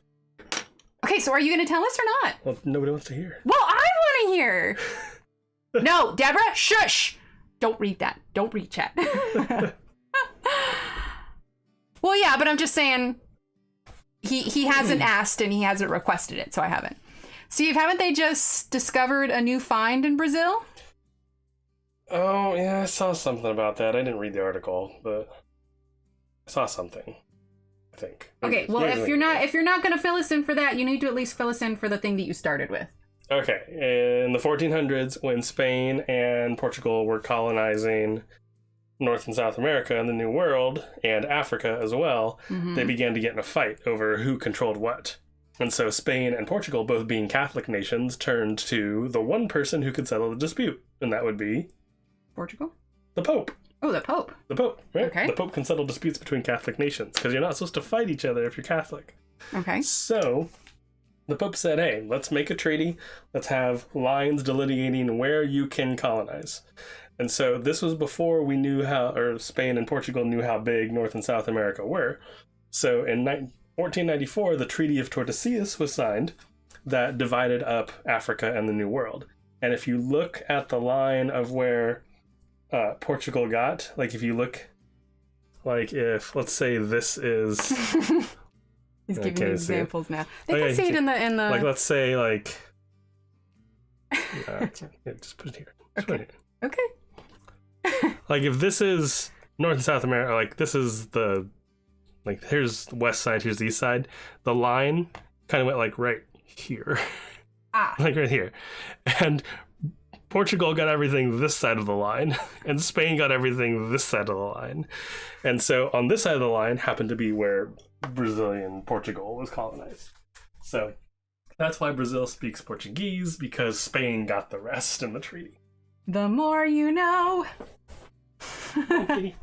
Okay, so are you going to tell us or not? Well, nobody wants to hear. Well, I want to hear. No, Deborah, shush. Don't read that. Don't read chat. Well, yeah, but I'm just saying he hasn't asked and he hasn't requested it, so I haven't. Steve, haven't they just discovered a new find in Brazil? Oh, yeah, I saw something about that. I didn't read the article, but I saw something, I think. Okay, well, if you're not going to fill us in for that, you need to at least fill us in for the thing that you started with. Okay, in the 1400s, when Spain and Portugal were colonizing North and South America and the New World, and Africa as well, they began to get in a fight over who controlled what. And so Spain and Portugal, both being Catholic nations, turned to the one person who could settle the dispute, and that would be... Portugal? The Pope. Oh, the Pope. The Pope, right? Okay. The Pope can settle disputes between Catholic nations, because you're not supposed to fight each other if you're Catholic. Okay. So... the Pope said, hey, let's make a treaty. Let's have lines delineating where you can colonize. And so this was before we knew how, or Spain and Portugal knew how big North and South America were. So in 1494, the Treaty of Tordesillas was signed that divided up Africa and the New World. And if you look at the line of where Portugal got, like if you look, like if, let's say this is... He's giving me examples now. They can can see it in the... Like, let's say, like... just put it here. Just put it here. Okay. Like, if this is North and South America, like, this is the... Like, here's the west side, here's the east side. The line kind of went, like, right here. Ah. Like, right here. And Portugal got everything this side of the line, and Spain got everything this side of the line. And so, on this side of the line happened to be where Brazilian Portugal was colonized. So that's why Brazil speaks Portuguese, because Spain got the rest in the treaty. The more you know. Okay.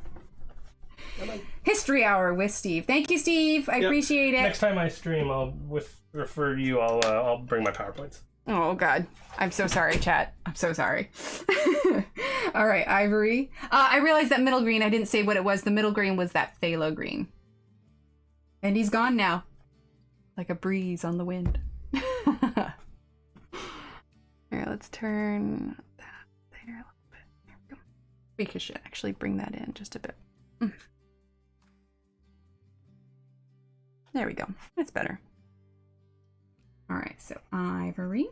History Hour with Steve. Thank you, Steve. I appreciate it. Next time I stream, I'll bring my PowerPoints. Oh God, I'm so sorry, chat. I'm so sorry. All right, Ivory. I realized that middle green. I didn't say what it was. The middle green was that phthalo green. And he's gone now. Like a breeze on the wind. Here, let's turn that there a little bit. There we go. We should actually bring that in just a bit. There we go. That's better. All right, so Ivory.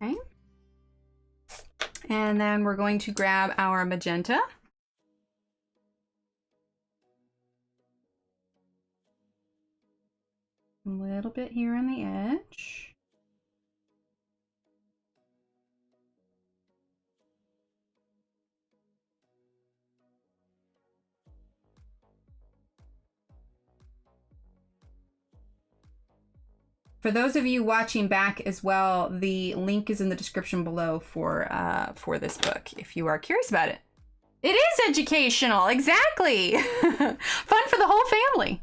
Okay. And then we're going to grab our magenta. A little bit here on the edge. For those of you watching back as well, the link is in the description below for this book if you are curious about it. It is educational, exactly. Fun for the whole family.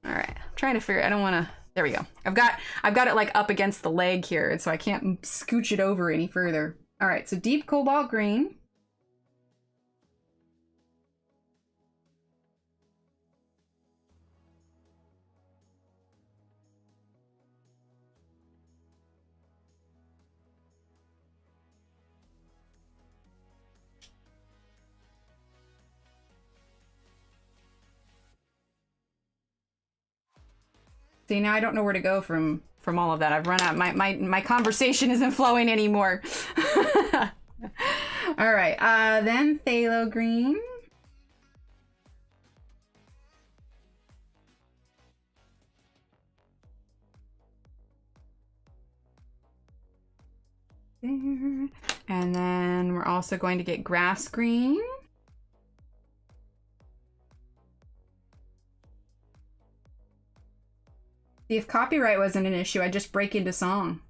All right, I'm trying to figure. I don't want to. There we go. I've got it like up against the leg here, and so I can't scooch it over any further. All right, so deep cobalt green. See, now I don't know where to go from all of that. I've run out. My conversation isn't flowing anymore. All right, then phthalo green. There. And then we're also going to get grass green. See, if copyright wasn't an issue, I'd just break into song.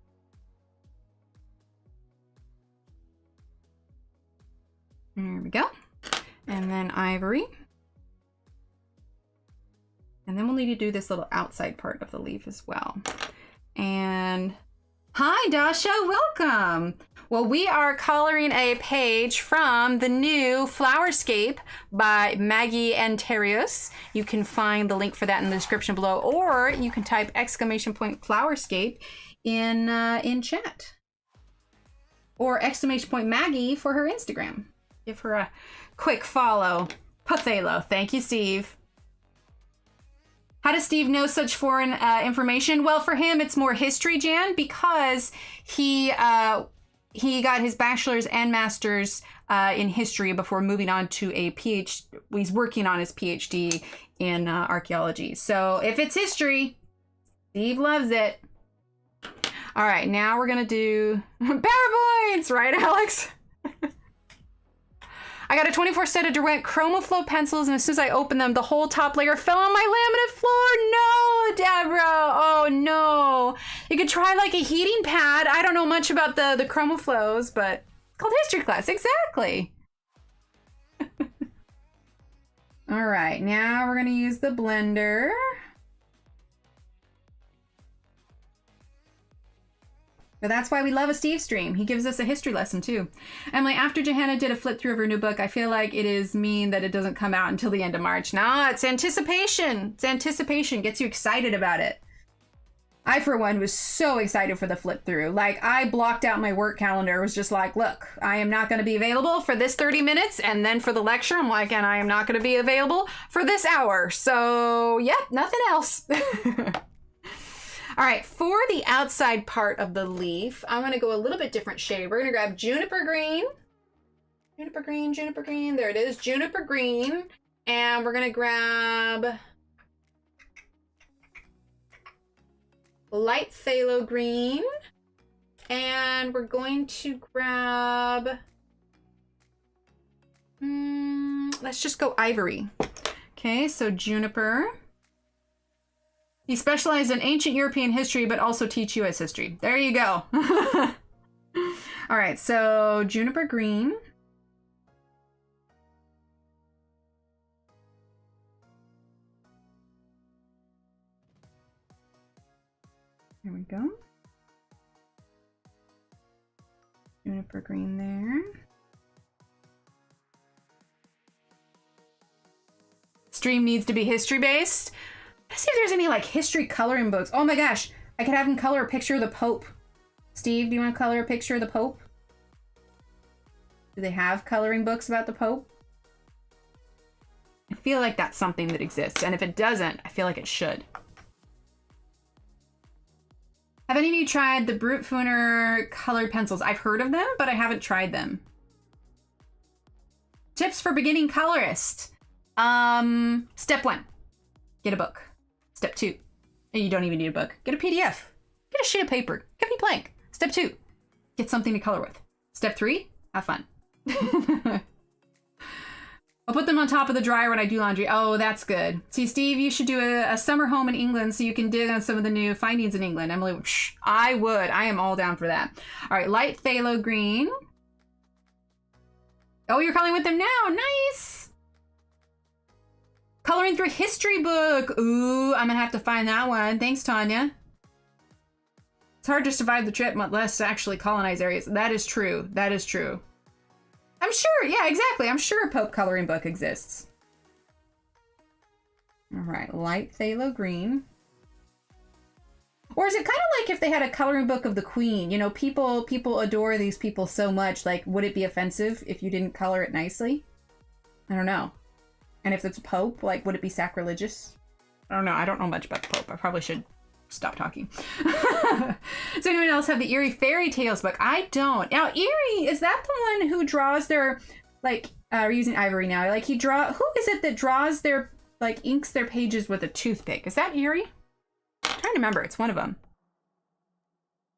ivory. And then we'll need to do this little outside part of the leaf as well. And hi, Dasha, welcome. Well, we are coloring a page from the new Flowerscape by Maggie and Enterrios. You can find the link for that in the description below, or you can type !Flowerscape in chat. Or !Maggie for her Instagram. Give her a quick follow. Pothelo. Thank you, Steve. How does Steve know such foreign information? Well, for him, it's more history, Jan, because he got his bachelor's and master's in history before moving on to a PhD. He's working on his PhD in archaeology. So if it's history, Steve loves it. All right, now we're gonna do PowerPoints, right, Alex? I got a 24 set of Derwent ChromaFlow pencils, and as soon as I opened them, the whole top layer fell on my laminate floor. No, Deborah. Oh, no. You could try like a heating pad. I don't know much about the ChromaFlows, but it's called history class. Exactly. All right, now we're going to use the blender. But that's why we love a Steve stream. He gives us a history lesson too. Emily, after Johanna did a flip through of her new book, I feel like it is mean that it doesn't come out until the end of March. Nah, it's anticipation. It's anticipation. Gets you excited about it. I, for one, was so excited for the flip through. Like, I blocked out my work calendar. It was just like, look, I am not going to be available for this 30 minutes. And then for the lecture, I'm like, and I am not going to be available for this hour. So, yep, nothing else. All right, for the outside part of the leaf, I'm gonna go a little bit different shade. We're gonna grab juniper green. Juniper green, juniper green, there it is, juniper green. And we're gonna grab light phthalo green. And we're going to grab, let's just go ivory. Okay, so juniper. He specialized in ancient European history, but also teach US history. There you go. All right, so juniper green. There we go. Juniper green there. Stream needs to be history based. Let's see if there's any like history coloring books. Oh my gosh, I could have him color a picture of the Pope. Steve, do you want to color a picture of the Pope? Do they have coloring books about the Pope? I feel like that's something that exists, and if it doesn't, I feel like it should. Have any of you tried the Brutfuner colored pencils? I've heard of them, but I haven't tried them. Tips for beginning colorist. Step 1, get a book. Step 2, and you don't even need a book. Get a PDF. Get a sheet of paper. Get me blank. Step 2, get something to color with. Step 3, have fun. I'll put them on top of the dryer when I do laundry. Oh, that's good. See, Steve, you should do a summer home in England so you can dig on some of the new findings in England. Emily, I would. I am all down for that. All right, light phthalo green. Oh, you're coloring with them now. Nice. Coloring through history book. Ooh, I'm gonna have to find that one. Thanks, Tanya. It's hard to survive the trip, much less to actually colonize areas. That is true. That is true. I'm sure. Yeah, exactly. I'm sure a Pope coloring book exists. All right, light phthalo green. Or is it kind of like if they had a coloring book of the Queen? You know, people adore these people so much. Like, would it be offensive if you didn't color it nicely? I don't know. And if it's a Pope, like, would it be sacrilegious? I don't know. I don't know much about the Pope. I probably should stop talking. Does anyone else have the Eerie Fairy Tales book? I don't. Now, Eerie, is that the one who draws their, like, we're using ivory now. Like, who is it that draws their, like, inks their pages with a toothpick? Is that Eerie? I'm trying to remember. It's one of them.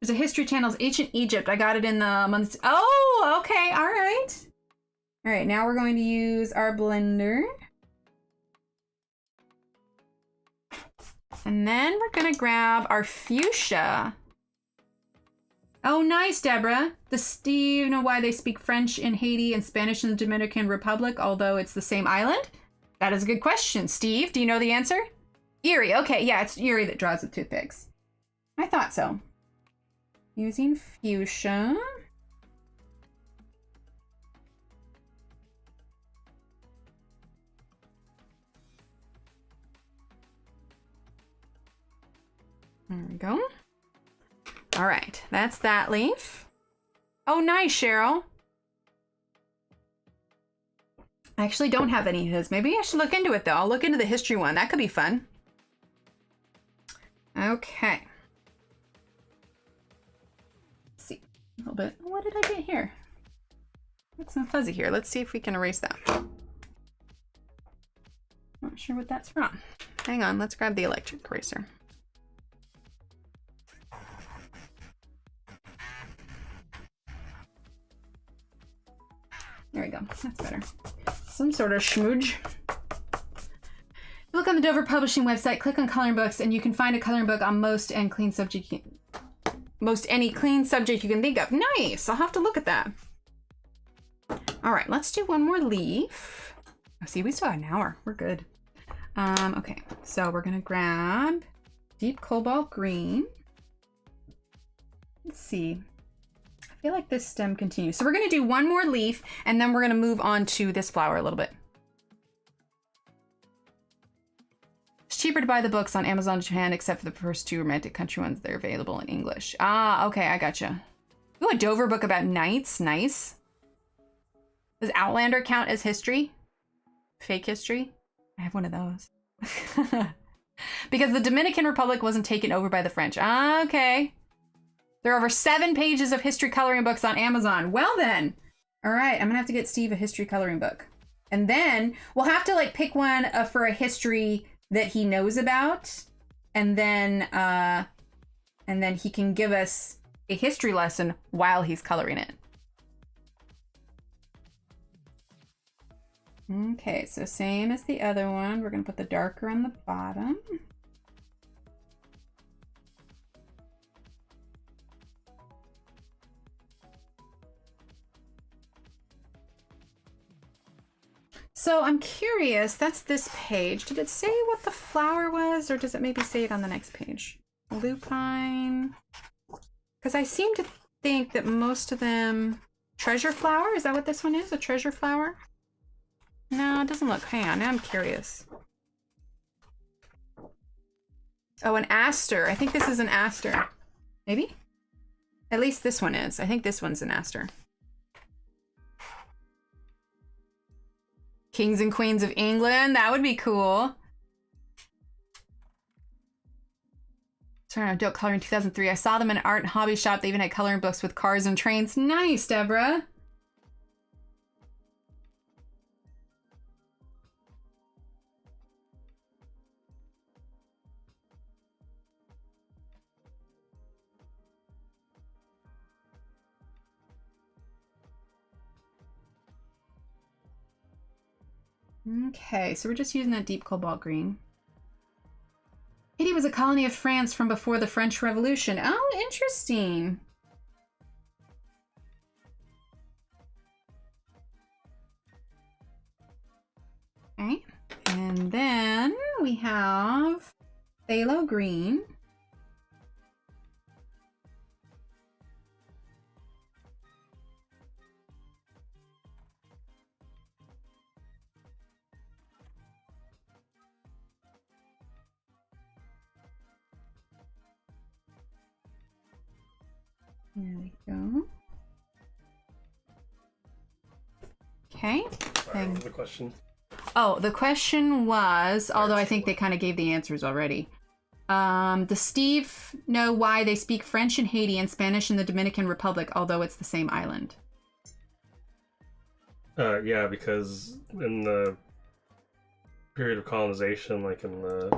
There's a History Channel's Ancient Egypt. I got it in the months. Oh, okay. All right. All right. Now we're going to use our blender. And then we're gonna grab our fuchsia. Oh, nice, Deborah. The Steve know why they speak French in Haiti and Spanish in the Dominican Republic, although it's the same island? That is a good question. Steve, do you know the answer? Erie. Okay, yeah, it's Erie that draws the toothpicks. I thought so. Using fuchsia. There we go. All right, that's that leaf. Oh, nice, Cheryl. I actually don't have any of his. Maybe I should look into it, though. I'll look into the history one. That could be fun. Okay. Let's see. A little bit. What did I get here? Got some fuzzy here. Let's see if we can erase that. Not sure what that's from. Hang on. Let's grab the electric eraser. There we go. That's better. Some sort of schmooge. Look on the Dover Publishing website, click on coloring books, and you can find a coloring book on most any clean subject you can think of. Nice. I'll have to look at that. All right, let's do one more leaf. Oh, see, we still have an hour. We're good. Okay, so we're gonna grab deep cobalt green. Let's see. I feel like this stem continues. So we're gonna do one more leaf and then we're gonna move on to this flower a little bit. It's cheaper to buy the books on Amazon Japan except for the first two Romantic Country ones. They're available in English. Ah, okay, I gotcha. Ooh, a Dover book about knights. Nice. Does Outlander count as history? Fake history? I have one of those. Because the Dominican Republic wasn't taken over by the French. Ah, okay. There are over 7 pages of history coloring books on Amazon. Well then. All right, I'm gonna have to get Steve a history coloring book. And then we'll have to like pick one for a history that he knows about. And then he can give us a history lesson while he's coloring it. Okay, so same as the other one. We're gonna put the darker on the bottom. So I'm curious, that's this page. Did it say what the flower was, or does it maybe say it on the next page? Lupine. Because I seem to think that most of them... Treasure flower? Is that what this one is? A treasure flower? No, it doesn't look. Hang on, now I'm curious. Oh, an aster. I think this is an aster. Maybe? At least this one is. I think this one's an aster. Kings and Queens of England. That would be cool. Sorry, adult coloring 2003. I saw them in an art and hobby shop. They even had coloring books with cars and trains. Nice, Deborah. Okay, so we're just using that deep cobalt green. Haiti was a colony of France from before the French Revolution. Oh, interesting. Okay, and then we have phthalo green. There we go. Okay. Sorry, what was the question? Oh, the question was, although I think they kind of gave the answers already. Does Steve know why they speak French in Haiti and Spanish in the Dominican Republic, although it's the same island? Yeah, because in the period of colonization, like in the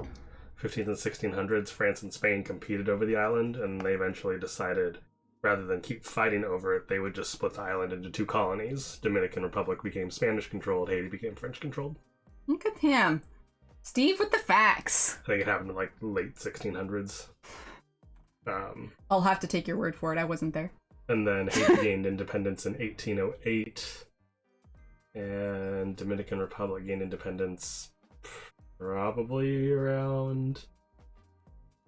15th and 1600s, France and Spain competed over the island, and they eventually decided, rather than keep fighting over it, they would just split the island into 2 colonies. Dominican Republic became Spanish-controlled, Haiti became French-controlled. Look at him. Steve with the facts. I think it happened in like late 1600s. I'll have to take your word for it. I wasn't there. And then Haiti gained independence in 1808. And Dominican Republic gained independence probably around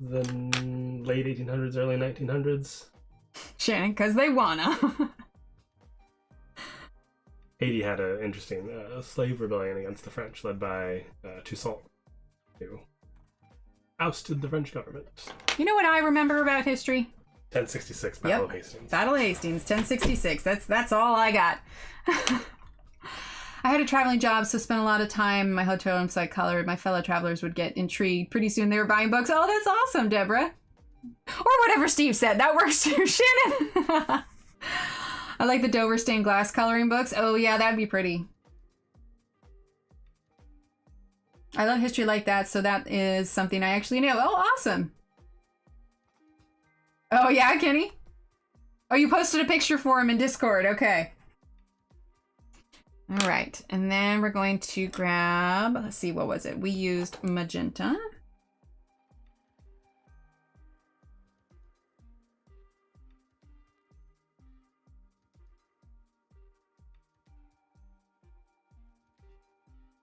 the late 1800s, early 1900s. Shannon, because they wanna. Haiti had an interesting slave rebellion against the French, led by Toussaint, who ousted the French government. You know what I remember about history? 1066, Battle of Hastings. Battle of Hastings, 1066. That's all I got. I had a traveling job, so spent a lot of time in my hotel room, so I colored. My fellow travelers would get intrigued. Pretty soon they were buying books. Oh, that's awesome, Deborah. Or whatever Steve said. That works too, Shannon. I like the Dover stained glass coloring books. Oh yeah, that'd be pretty. I love history like that, so that is something I actually know. Oh, awesome. Oh yeah, Kenny? Oh, you posted a picture for him in Discord. Okay. All right, and then we're going to grab, let's see, what was it? We used magenta.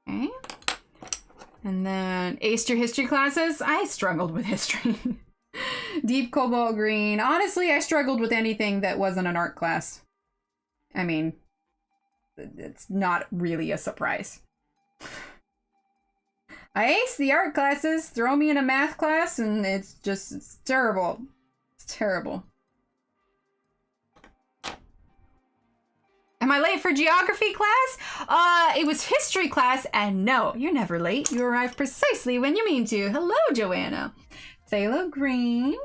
Okay. And then aced your history classes. I struggled with history. Deep cobalt green. Honestly, I struggled with anything that wasn't an art class. I mean, it's not really a surprise. I aced the art classes. Throw me in a math class and it's terrible. It's terrible. Am I late for geography class? It was history class, and no, you're never late. You arrive precisely when you mean to. Hello, Joanna. Phthalo green.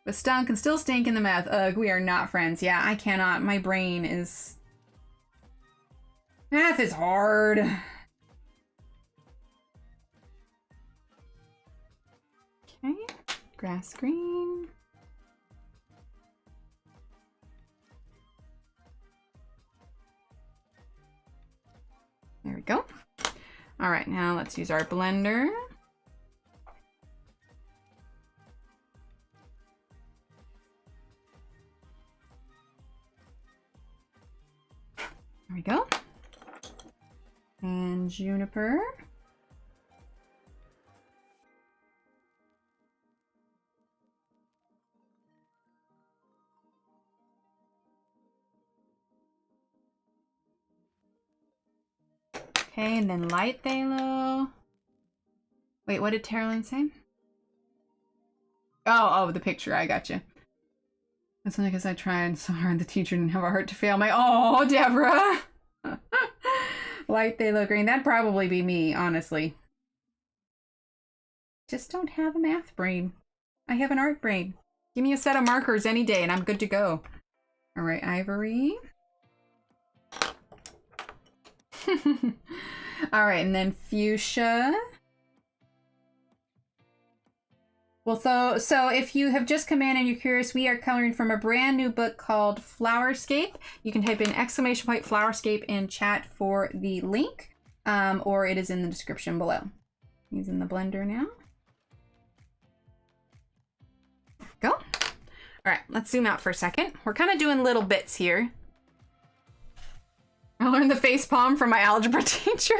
But stunk and still stink in the math. Ugh, we are not friends. Yeah, I cannot. My brain is... Math is hard. Okay. Grass green. There we go. All right, now let's use our blender. There we go. And juniper. Okay, and then light phthalo. Wait, what did Terralyn say? Oh, the picture. I got you. That's only because I tried so hard. The teacher didn't have a heart to fail my. Oh, Deborah. Light phthalo green. That'd probably be me, honestly. Just don't have a math brain. I have an art brain. Give me a set of markers any day and I'm good to go. All right, ivory. All right, and then fuchsia. Well, so if you have just come in and you're curious, we are coloring from a brand new book called Flowerscape. You can type in !Flowerscape in chat for the link, or it is in the description below. Using the blender now. Go. All right, let's zoom out for a second. We're kind of doing little bits here. I learned the face palm from my algebra teacher.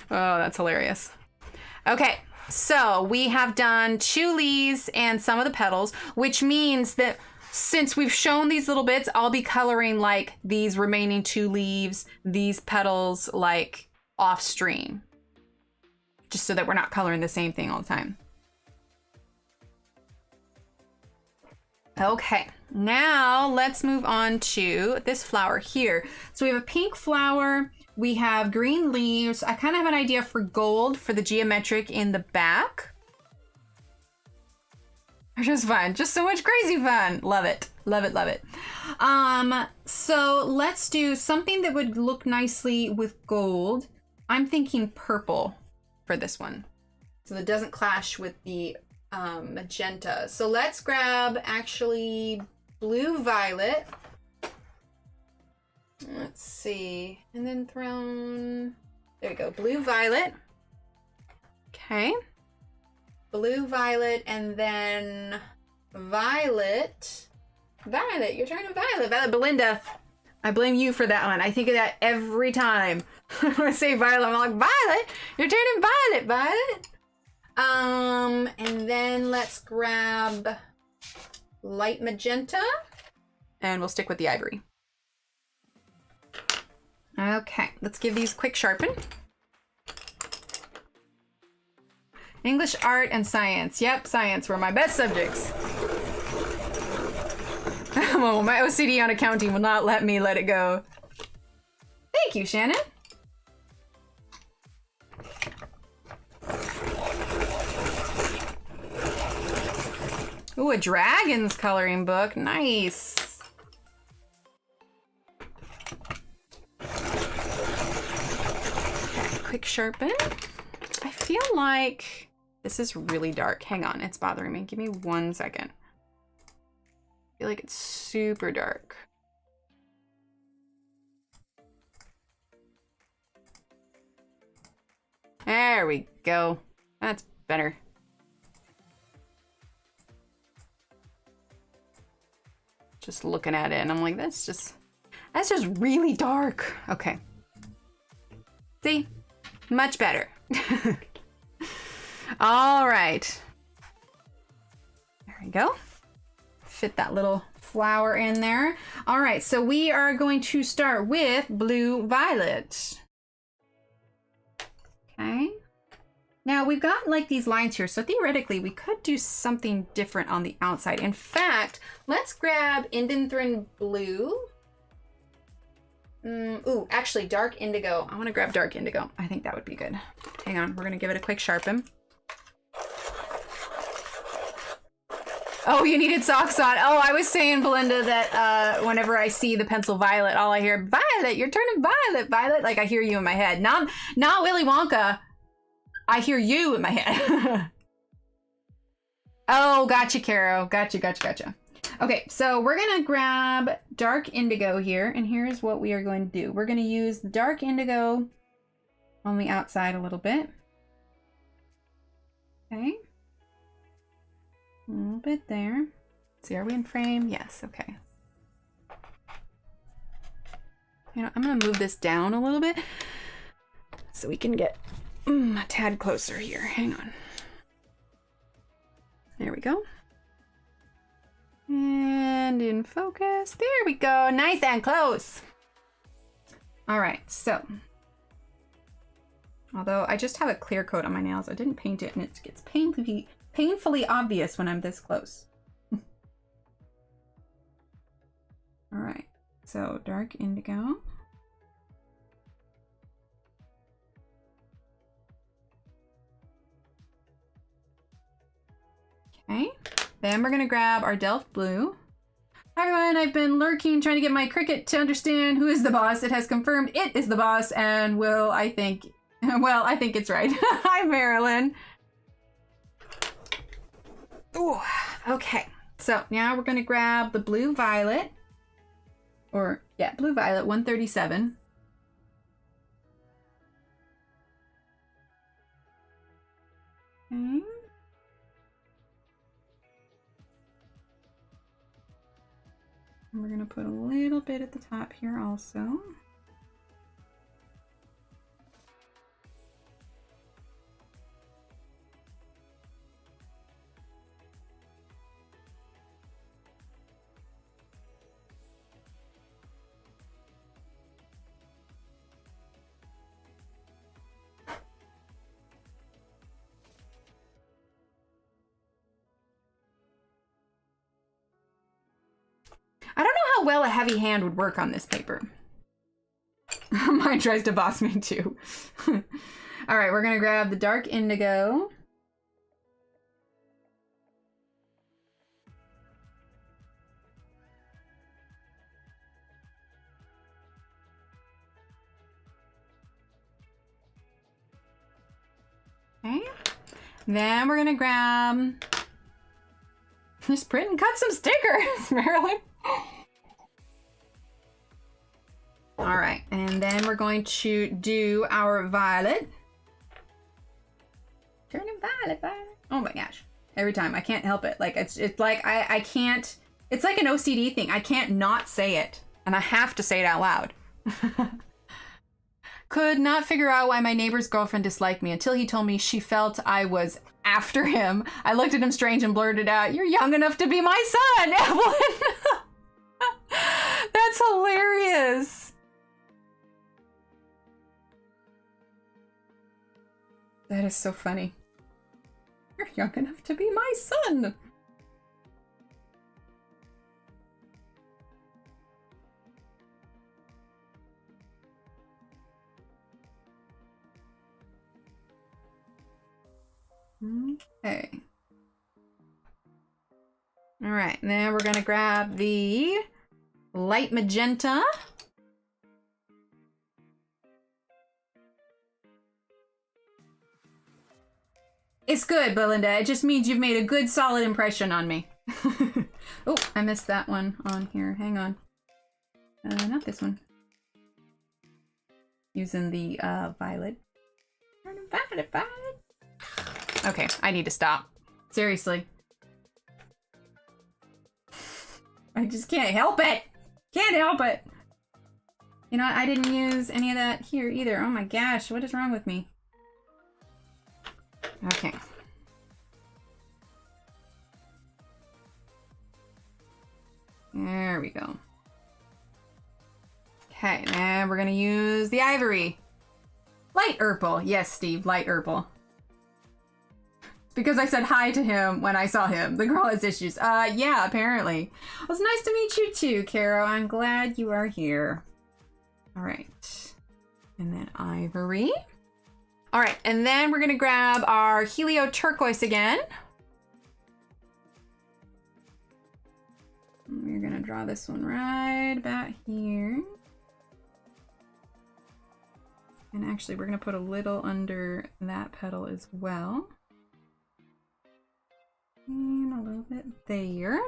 Oh, that's hilarious. Okay, so we have done 2 leaves and some of the petals, which means that since we've shown these little bits, I'll be coloring like these remaining 2 leaves, these petals like off stream, just so that we're not coloring the same thing all the time. Okay, now let's move on to this flower here. So we have a pink flower, we have green leaves. I kind of have an idea for gold for the geometric in the back. It's just fun, just so much crazy fun. Love it, love it, love it. So let's do something that would look nicely with gold. I'm thinking purple for this one, so that doesn't clash with the magenta. So let's grab actually blue violet. Let's see, and then there we go, blue violet. Okay, blue, violet, and then violet. Violet, you're turning violet. Violet, Belinda, I blame you for that one. I think of that every time. When I say violet, I'm like, Violet, you're turning violet, Violet. And then let's grab light magenta. And we'll stick with the ivory. Okay, let's give these a quick sharpen. English, art, and science. Yep, science were my best subjects. Well, my OCD on accounting will not let me let it go. Thank you, Shannon. Ooh, a dragon's coloring book. Nice. Quick sharpen. I feel like this is really dark. Hang on, it's bothering me. Give me 1 second. I feel like it's super dark. There we go. That's better. Just looking at it and I'm like, that's just really dark. Okay. See? Much better. All right. There we go. Fit that little flower in there. All right, so we are going to start with blue violet. Okay. Now we've got like these lines here, so theoretically we could do something different on the outside. In fact, let's grab Indanthryn blue. Ooh, actually dark indigo. I want to grab dark indigo. I think that would be good. Hang on, we're gonna give it a quick sharpen. Oh, you needed socks on. Oh, I was saying, Belinda, that whenever I see the pencil violet, all I hear, Violet, you're turning violet, Violet. Like I hear you in my head. Not Willy Wonka. I hear you in my head. Oh, gotcha, Caro. Gotcha. Okay, so we're gonna grab dark indigo here, and here's what we are going to do. We're gonna use the dark indigo on the outside a little bit. Okay. A little bit there. See, are we in frame? Yes, okay. You know, I'm gonna move this down a little bit so we can get a tad closer here. Hang on. There we go. And in focus. There we go. Nice and close. All right, so. Although I just have a clear coat on my nails, I didn't paint it, and it gets painfully obvious when I'm this close. All right, so dark indigo. Okay, then we're gonna grab our Delft blue. Hi everyone, I've been lurking trying to get my Cricut to understand who is the boss. It has confirmed it is the boss, and I think it's right. Hi Marilyn. Ooh, okay, so now we're gonna grab the blue violet, blue violet 137. Okay. And we're gonna put a little bit at the top here also. I don't know how well a heavy hand would work on this paper. Mine tries to boss me too. All right, we're gonna grab the dark indigo. Okay, then we're gonna grab, just print and cut some stickers, Marilyn. All right, and then we're going to do our violet. Turning violet, violet. Oh my gosh. Every time. I can't help it. Like, it's like I can't. It's like an OCD thing. I can't not say it. And I have to say it out loud. Could not figure out why my neighbor's girlfriend disliked me until he told me she felt I was after him. I looked at him strange and blurted out, "You're young enough to be my son, Evelyn." That's hilarious. That is so funny. You're young enough to be my son. Okay. All right, then we're gonna grab the light magenta. It's good, Belinda. It just means you've made a good, solid impression on me. Oh, I missed that one on here. Hang on. Not this one. Using the violet. Violet, violet. Okay, I need to stop. Seriously. I just can't help it. Can't help it. You know what? I didn't use any of that here either. Oh my gosh, what is wrong with me? Okay. There we go. Okay, and we're gonna use the ivory. Light purple. Yes, Steve, light purple. Because I said hi to him when I saw him. The girl has issues. Yeah, apparently. Well, it's nice to meet you too, Caro. I'm glad you are here. All right. And then ivory. All right, and then we're gonna grab our Helio turquoise again. We're gonna draw this one right about here. And actually, we're gonna put a little under that petal as well. And a little bit there.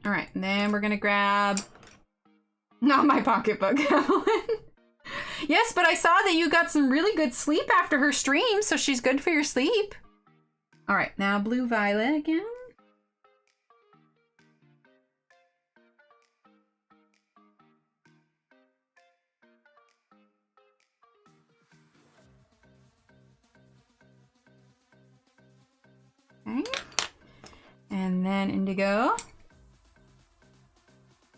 All right, and then we're gonna grab, not my pocketbook, Evelyn. Yes, but I saw that you got some really good sleep after her stream, so she's good for your sleep. All right, now blue violet again. Okay. And then indigo.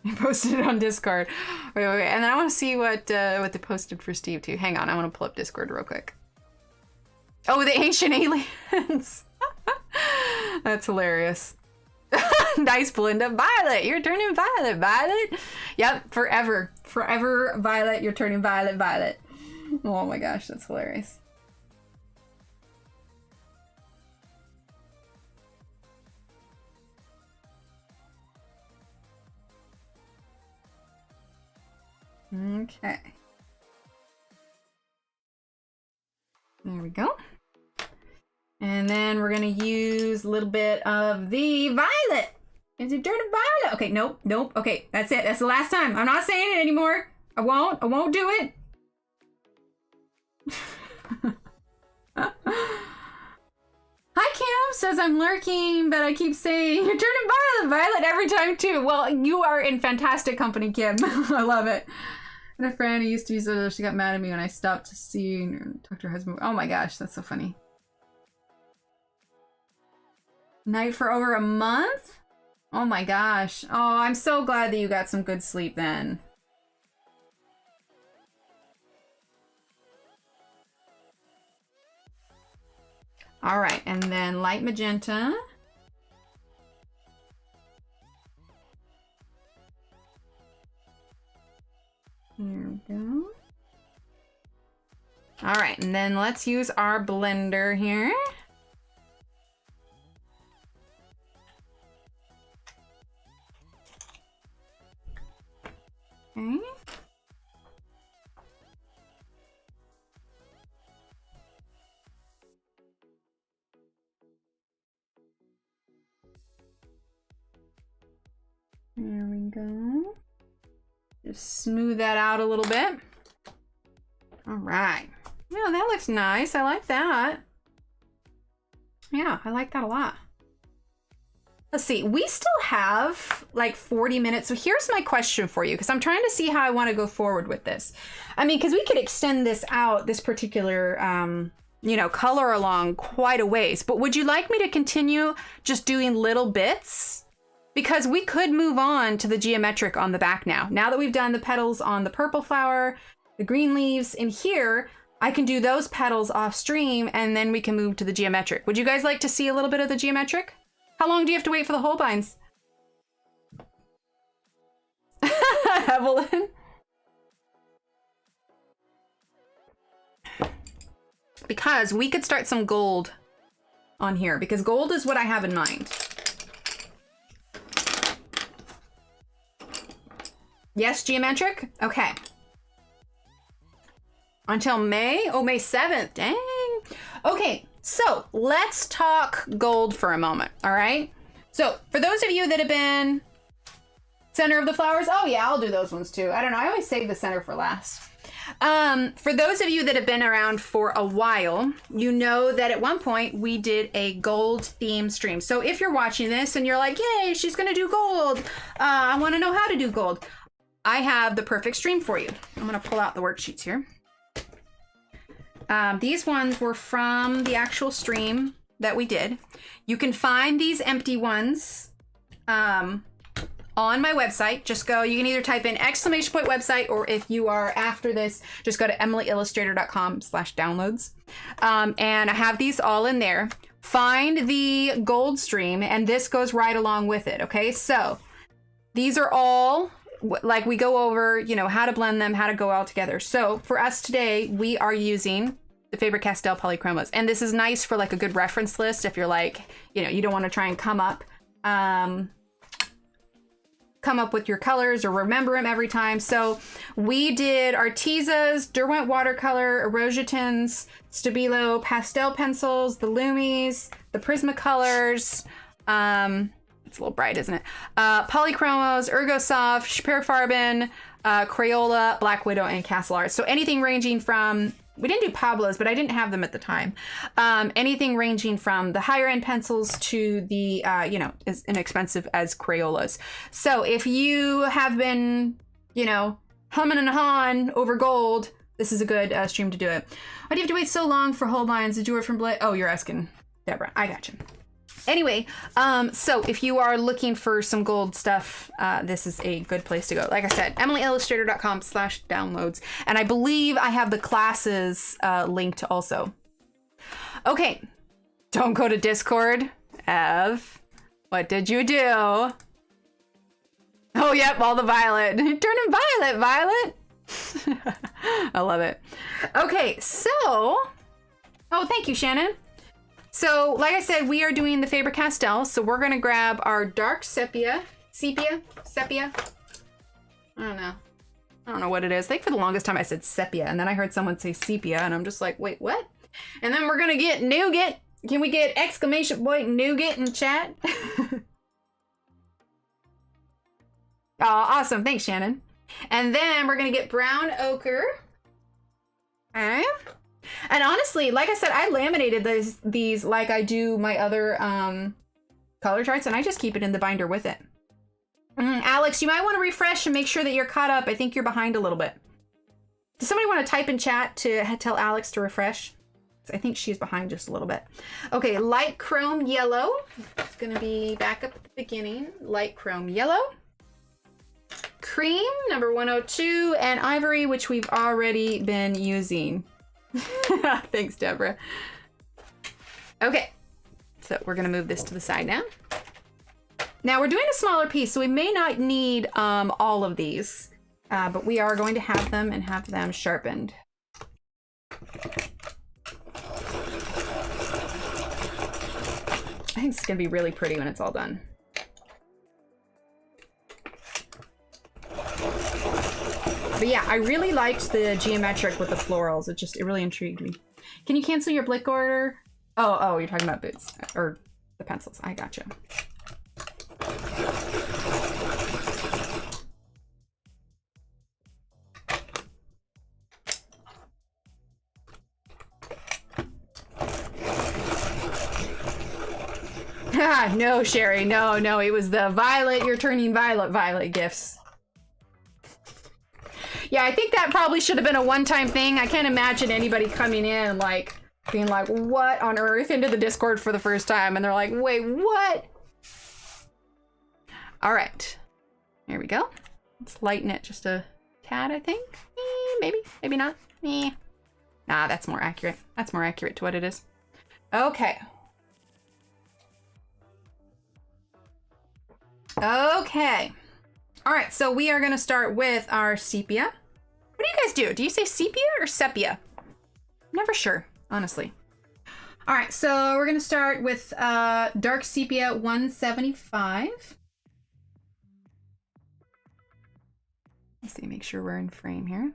I posted it on Discord. Wait, and then I want to see what they posted for Steve too. Hang on, I want to pull up Discord real quick. Oh, the ancient aliens. That's hilarious. Nice, Belinda. Violet, you're turning violet. Violet. Yep, forever, forever. Violet, you're turning violet. Violet. Oh my gosh, that's hilarious. Okay. There we go. And then we're gonna use a little bit of the violet. Is it dirty violet? Okay, nope, nope. Okay, that's it. That's the last time. I'm not saying it anymore. I won't do it. Hi, Kim says I'm lurking, but I keep saying you're turning violet every time too. Well, you are in fantastic company, Kim. I love it. And a friend who used to use it, she got mad at me when I stopped to see and talk to her husband. Oh my gosh, that's so funny. Night for over a month? Oh my gosh. Oh, I'm so glad that you got some good sleep then. All right, and then light magenta. There we go. All right, and then let's use our blender here. Okay. There we go. Just smooth that out a little bit. All right. Yeah, that looks nice. I like that. Yeah, I like that a lot. Let's see, we still have like 40 minutes. So here's my question for you, because I'm trying to see how I want to go forward with this. I mean, because we could extend this out, this particular, you know, color along quite a ways. But would you like me to continue just doing little bits? Because we could move on to the geometric on the back now. Now that we've done the petals on the purple flower, the green leaves in here, I can do those petals off stream and then we can move to the geometric. Would you guys like to see a little bit of the geometric? How long do you have to wait for the Holbeins? Evelyn? Because we could start some gold on here, because gold is what I have in mind. Yes, geometric? Okay. Until May? Oh, May 7th. Dang. Okay, so let's talk gold for a moment, all right? So for those of you that have been center of the flowers, oh yeah, I'll do those ones too. I don't know, I always save the center for last. For those of you that have been around for a while, you know that at one point we did a gold theme stream. So if you're watching this and you're like, yay, she's gonna do gold. I wanna know how to do gold. I have the perfect stream for you. I'm gonna pull out the worksheets here. These ones were from the actual stream that we did. You can find these empty ones on my website. Just go, you can either type in !website, or if you are after this, just go to emilyillustrator.com/downloads. And I have these all in there. Find the gold stream, and this goes right along with it, okay? So these are all, like, we go over, you know, how to blend them, how to go all together. So for us today, we are using the Faber-Castell polychromos. And this is nice for like a good reference list if you're like, you know, you don't want to try and come up with your colors or remember them every time. So we did Artezas, Derwent watercolor, Erositins, Stabilo pastel pencils, the Lumis, the Prismacolors, it's a little bright, isn't it? Polychromos, Ergosoft, Schperfarben, Crayola, Black Widow, and Castle Art. So anything ranging from, we didn't do Pablo's, but I didn't have them at the time. Anything ranging from the higher end pencils to the, you know, as inexpensive as Crayolas. So if you have been, you know, humming and hawing over gold, this is a good stream to do it. Why do you have to wait so long for Holbeins? Did you order from Blake? Oh, you're asking Deborah. I got you. Anyway, so if you are looking for some gold stuff, this is a good place to go. Like I said, emilyillustrator.com/downloads. And I believe I have the classes linked also. Okay, don't go to Discord. Ev, what did you do? Oh, yep, all the violet. Turning violet, Violet. I love it. Okay, so, oh, thank you, Shannon. So, like I said, we are doing the Faber-Castell, so we're gonna grab our dark sepia. I don't know what it is. I think for the longest time I said sepia, and then I heard someone say sepia, and I'm just like, wait, what? And then we're gonna get nougat. Can we get exclamation point nougat in chat? Oh, awesome. Thanks, Shannon. And then we're gonna get brown ochre. Okay. And honestly, like I said, I laminated these like I do my other color charts, and I just keep it in the binder with it. Alex, you might want to refresh and make sure that you're caught up. I think you're behind a little bit. Does somebody want to type in chat to tell Alex to refresh? I think she's behind just a little bit. Okay, light chrome yellow. It's going to be back up at the beginning. Light chrome yellow. Cream, number 102, and ivory, which we've already been using. Thanks, Deborah. Okay, so we're gonna move this to the side now. Now we're doing a smaller piece, so we may not need all of these, but we are going to have them and have them sharpened. I think it's gonna be really pretty when it's all done. But yeah, I really liked the geometric with the florals. It really intrigued me. Can you cancel your Blick order? Oh, you're talking about boots or the pencils. I gotcha. No, Sherry, no, no, it was the violet, you're turning violet gifts. Yeah, I think that probably should have been a one-time thing. I can't imagine anybody coming in, like, being like, what on earth, into the Discord for the first time, and they're like, wait, what? All right, here we go. Let's lighten it just a tad, I think. Maybe, maybe not. Nah, that's more accurate. That's more accurate to what it is. Okay. Okay. All right, so we are gonna start with our sepia. What do you guys do? Do you say sepia or sepia? Never sure, honestly. All right, so we're gonna start with dark sepia 175. Let's see, make sure we're in frame here.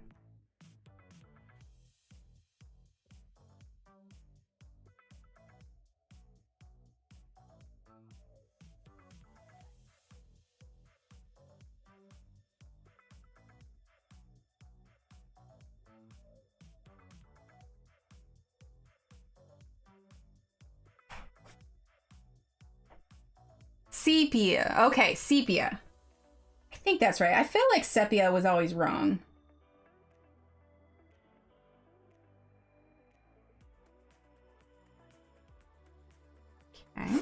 Sepia. Okay, sepia. I think that's right. I feel like sepia was always wrong. Okay.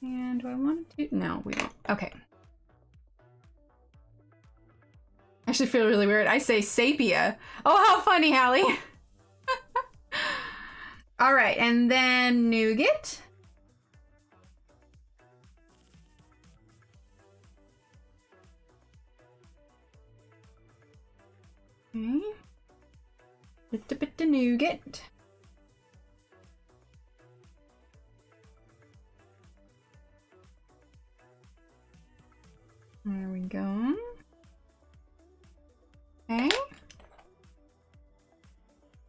And do I want to? No, we don't. Okay. I actually feel really weird. I say sepia. Oh, how funny, Hallie. All right, and then nougat. Okay. Little bit of nougat. There we go. Okay.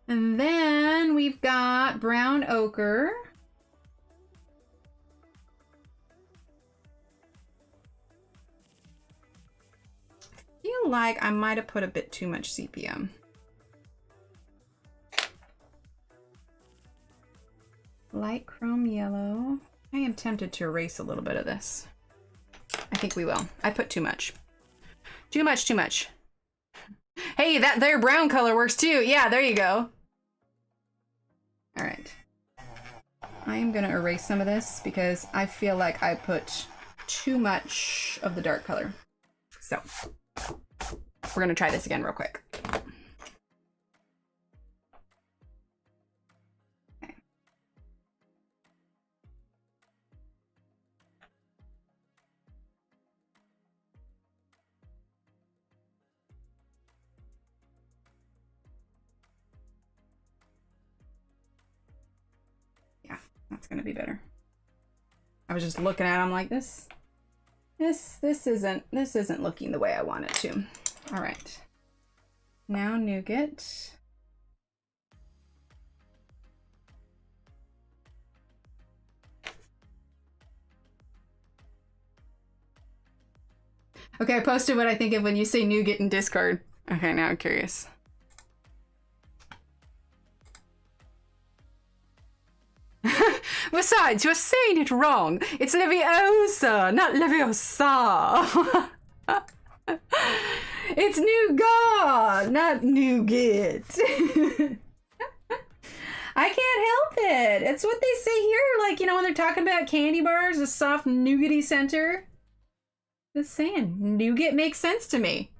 And then we've got brown ochre. I feel like I might have put a bit too much sepia. Light chrome yellow. I am tempted to erase a little bit of this. I think we will. I put too much. Too much, too much. Hey, that there brown color works too. Yeah, there you go. All right. I am gonna erase some of this because I feel like I put too much of the dark color. So we're gonna try this again real quick. Okay. Yeah, that's gonna be better. I was just looking at it, I'm like, this isn't looking the way I want it to. All right. Now nougat. Okay, I posted what I think of when you say nougat in Discord. Okay, now I'm curious. Besides, you're saying it wrong. It's Leviosa, not Leviosa. It's nougat, not nougat. I can't help it. It's what they say here. Like, you know, when they're talking about candy bars, a soft nougaty center. Just saying, nougat makes sense to me.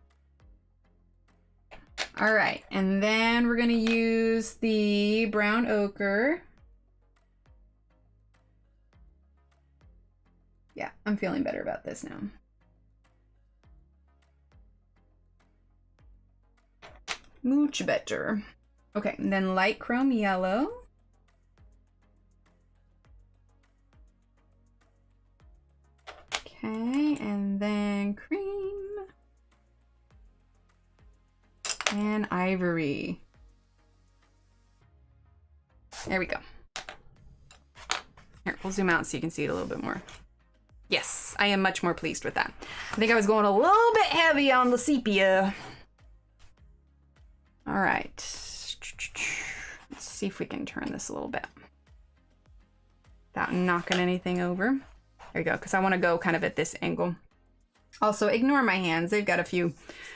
All right, and then we're gonna use the brown ochre. Yeah, I'm feeling better about this now. Much better. Okay, and then light chrome yellow. Okay, and then cream. And ivory. There we go. Here, we'll zoom out so you can see it a little bit more. Yes, I am much more pleased with that. I think I was going a little bit heavy on the sepia. All right. Let's see if we can turn this a little bit. without knocking anything over. There you go, because I want to go kind of at this angle. Also, ignore my hands. They've got a few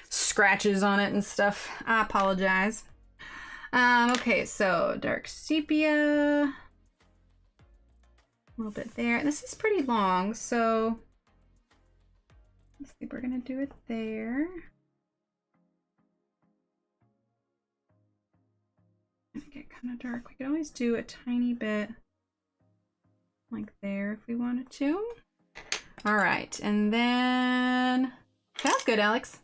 scratches on it and stuff. I apologize. Okay, so dark sepia. A little bit there. This is pretty long, so let's see, we're gonna do it there. Get kind of dark. We could always do a tiny bit like there if we wanted to. All right, and then sounds good, Alex.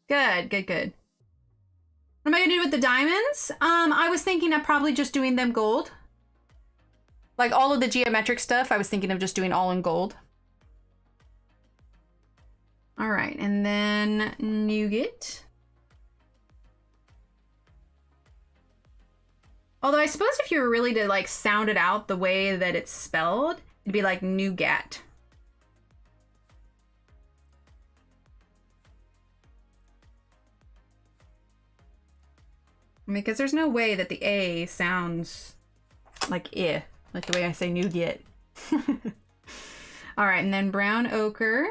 Good, good, good. What am I gonna do with the diamonds? I was thinking of probably just doing them gold. Like all of the geometric stuff, I was thinking of just doing all in gold. All right, and then nougat. Although I suppose if you were really to like sound it out the way that it's spelled, it'd be like nougat. I mean, because there's no way that the A sounds like I, like the way I say nougat. All right, and then brown ochre.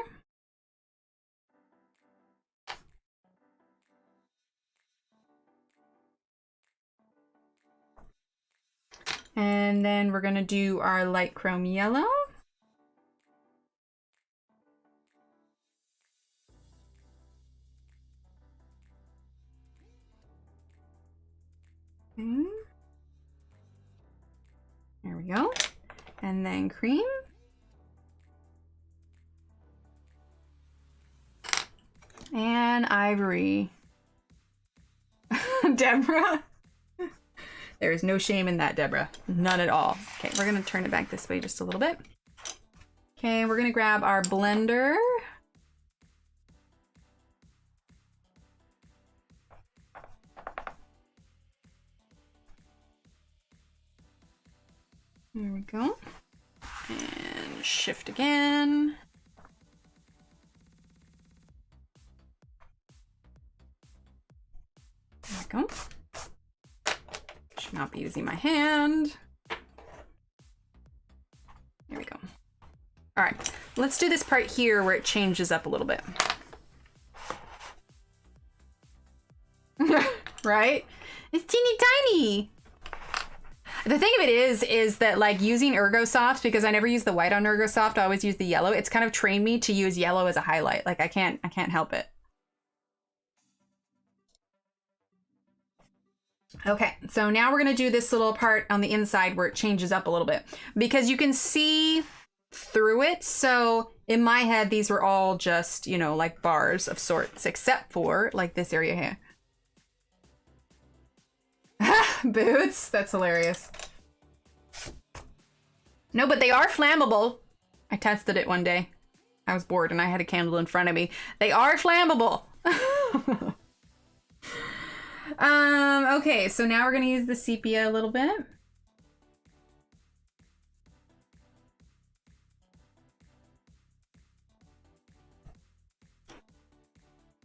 And then we're gonna do our light chrome yellow. Okay. There we go. And then cream. And ivory. Deborah. There is no shame in that, Deborah. None at all. Okay, we're gonna turn it back this way just a little bit. Okay, we're gonna grab our blender. There we go. And shift again. There we go. Should not be using my hand. There we go. All right, let's do this part here where it changes up a little bit. Right? It's teeny tiny. The thing of it is that like using Ergosoft, because I never use the white on Ergosoft, I always use the yellow. It's kind of trained me to use yellow as a highlight. Like I can't help it. Okay, so now we're gonna do this little part on the inside where it changes up a little bit because you can see through it. So in my head, these were all just, you know, like bars of sorts, except for like this area here. Boots, that's hilarious. No, but they are flammable. I tested it one day. I was bored and I had a candle in front of me. They are flammable. Okay, so now we're gonna use the sepia a little bit.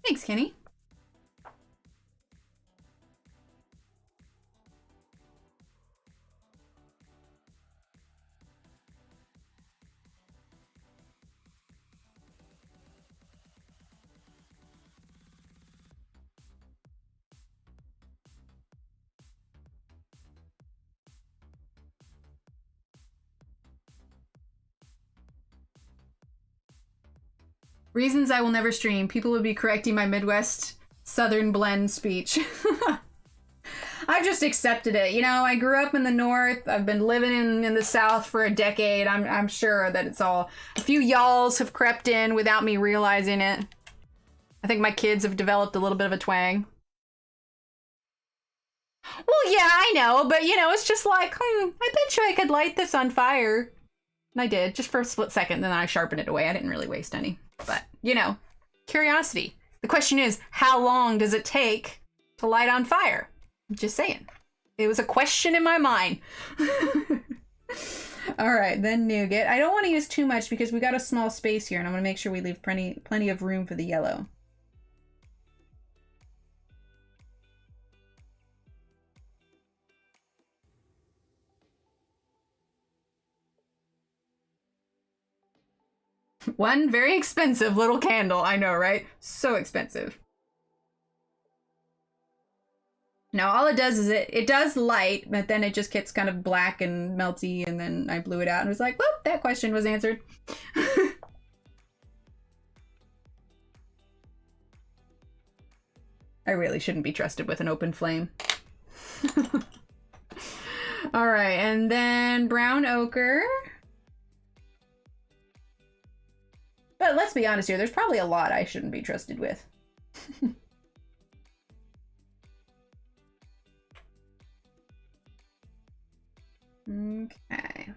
Thanks, Kenny. Reasons I will never stream. People would be correcting my Midwest Southern blend speech. I've just accepted it. You know, I grew up in the North. I've been living in the South for a decade. I'm sure that it's all... A few y'alls have crept in without me realizing it. I think my kids have developed a little bit of a twang. Well, yeah, I know. But, you know, it's just like, I bet you I could light this on fire. And I did, just for a split second. Then I sharpened it away. I didn't really waste any. But, you know, curiosity. The question is, how long does it take to light on fire? I'm just saying. It was a question in my mind. All right, then nougat. I don't want to use too much because we got a small space here and I want to make sure we leave plenty of room for the yellow. One very expensive little candle. I know, right? So expensive. Now, all it does is it does light, but then it just gets kind of black and melty, and then I blew it out and was like, well, that question was answered. I really shouldn't be trusted with an open flame. All right, and then brown ochre. But let's be honest here, there's probably a lot I shouldn't be trusted with. Okay.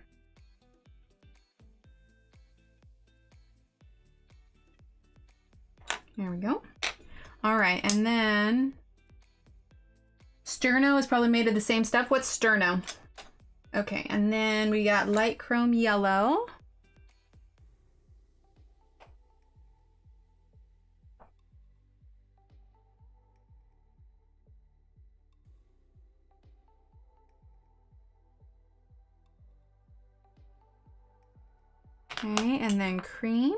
There we go. All right, and then sterno is probably made of the same stuff. What's sterno? Okay, and then we got light chrome yellow. Okay, and then cream.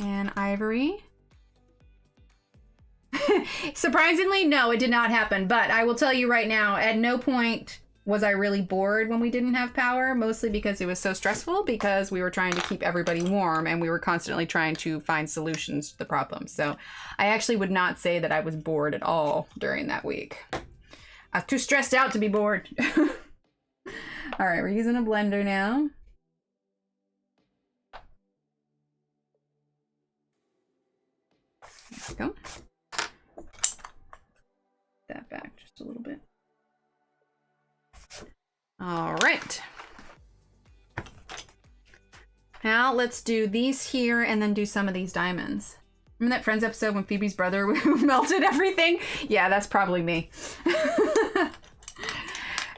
And ivory. Surprisingly, no, it did not happen. But I will tell you right now, at no point was I really bored when we didn't have power, mostly because it was so stressful because we were trying to keep everybody warm and we were constantly trying to find solutions to the problem. So I actually would not say that I was bored at all during that week. I was too stressed out to be bored. All right, we're using a blender now. There we go. That back just a little bit. All right. Now let's do these here and then do some of these diamonds. Remember that Friends episode when Phoebe's brother melted everything? Yeah, that's probably me.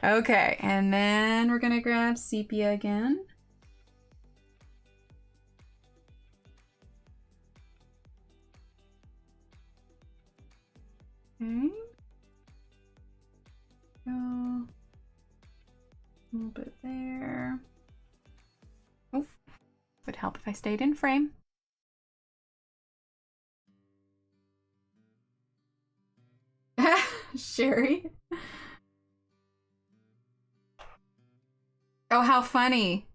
Okay, and then we're gonna grab sepia again. Okay. Go a little bit there. Oh, would help if I stayed in frame. Sherry. Oh, how funny.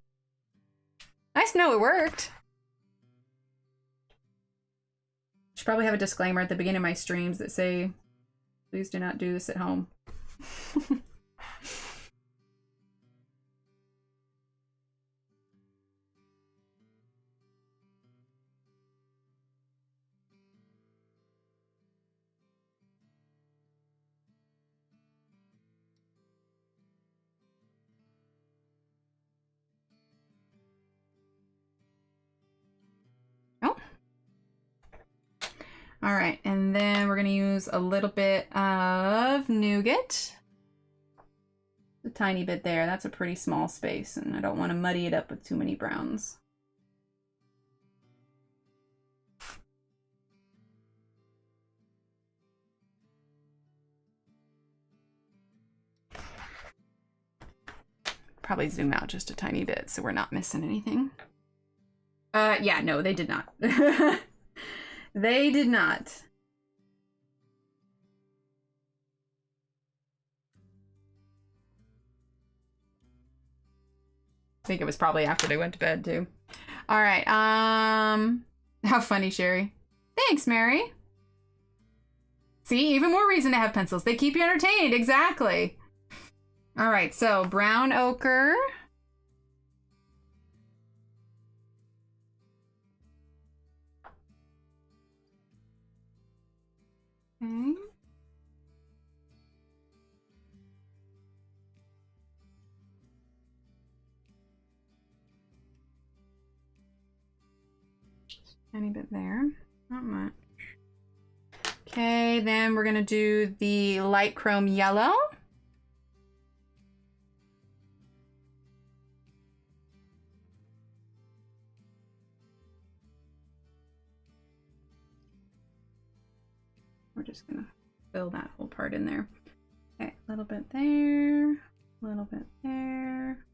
Nice to know it worked. Should probably have a disclaimer at the beginning of my streams that say, please do not do this at home. All right, and then we're gonna use a little bit of nougat. A tiny bit there, that's a pretty small space, and I don't want to muddy it up with too many browns. Probably zoom out just a tiny bit so we're not missing anything. Yeah, no, they did not. They did not. I think it was probably after they went to bed too. All right. How funny, Sherry. Thanks, Mary. See, even more reason to have pencils. They keep you entertained. Exactly. All right. So brown ochre. Okay. Just a tiny bit there, not much. Okay, then we're gonna do the light chrome yellow. We're just gonna fill that whole part in there. Okay, a little bit there, a little bit there.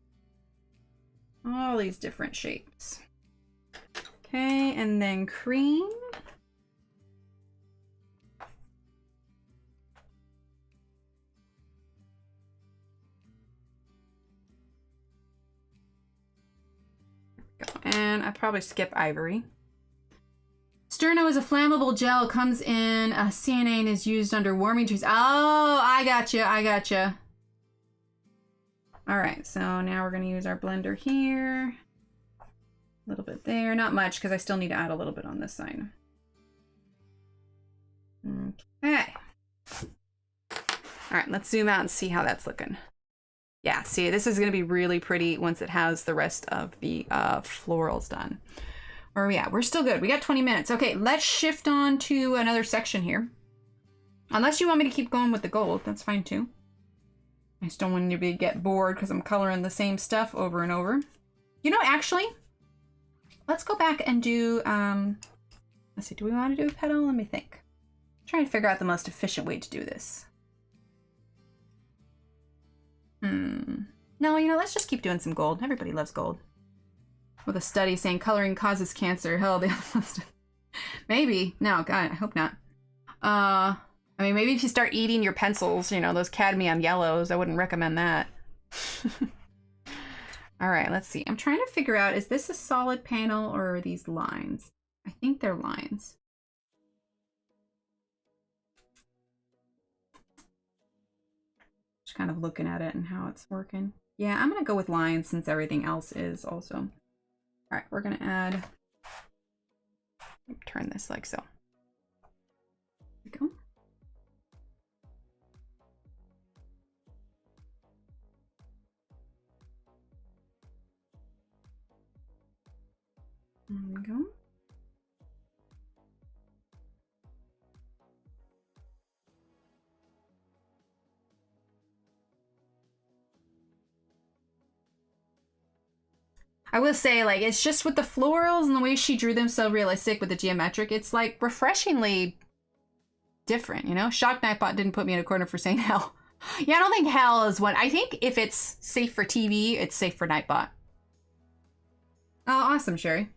All these different shapes. Okay, and then cream. And I probably skip ivory. Sterno is a flammable gel, comes in a CNA and is used under warming trees. Oh, I gotcha. All right, so now we're gonna use our blender here. A little bit there, not much because I still need to add a little bit on this side. Okay. All right, let's zoom out and see how that's looking. Yeah, see, this is gonna be really pretty once it has the rest of the florals done. Where are we at? We're still good. We got 20 minutes. Okay, let's shift on to another section here. Unless you want me to keep going with the gold, that's fine too. I just don't want you to get bored because I'm coloring the same stuff over and over. You know, actually, let's go back and do, let's see, do we want to do a petal? Let me think. I'm trying to figure out the most efficient way to do this. No, you know, let's just keep doing some gold. Everybody loves gold. With a study saying coloring causes cancer. Hell, they must. Maybe. No, God, I hope not. I mean, maybe if you start eating your pencils, you know, those cadmium yellows, I wouldn't recommend that. All right, let's see. I'm trying to figure out, is this a solid panel or are these lines? I think they're lines. Just kind of looking at it and how it's working. Yeah, I'm going to go with lines since everything else is also. All right, we're gonna add, turn this like so. There we go. There we go. I will say, like, it's just with the florals and the way she drew them so realistic with the geometric, it's like refreshingly different, you know? Shock Nightbot didn't put me in a corner for saying hell. Yeah, I don't think hell is one. I think if it's safe for TV, it's safe for Nightbot. Oh, awesome, Sherry.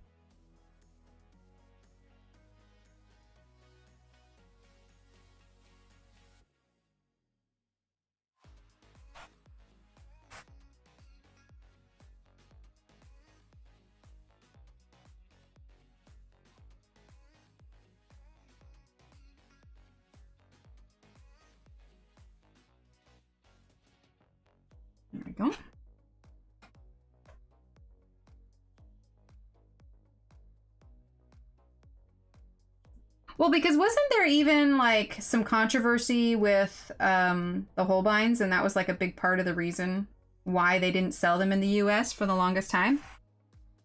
There we go. Well, because wasn't there even like some controversy with the Holbeins, and that was like a big part of the reason why they didn't sell them in the US for the longest time?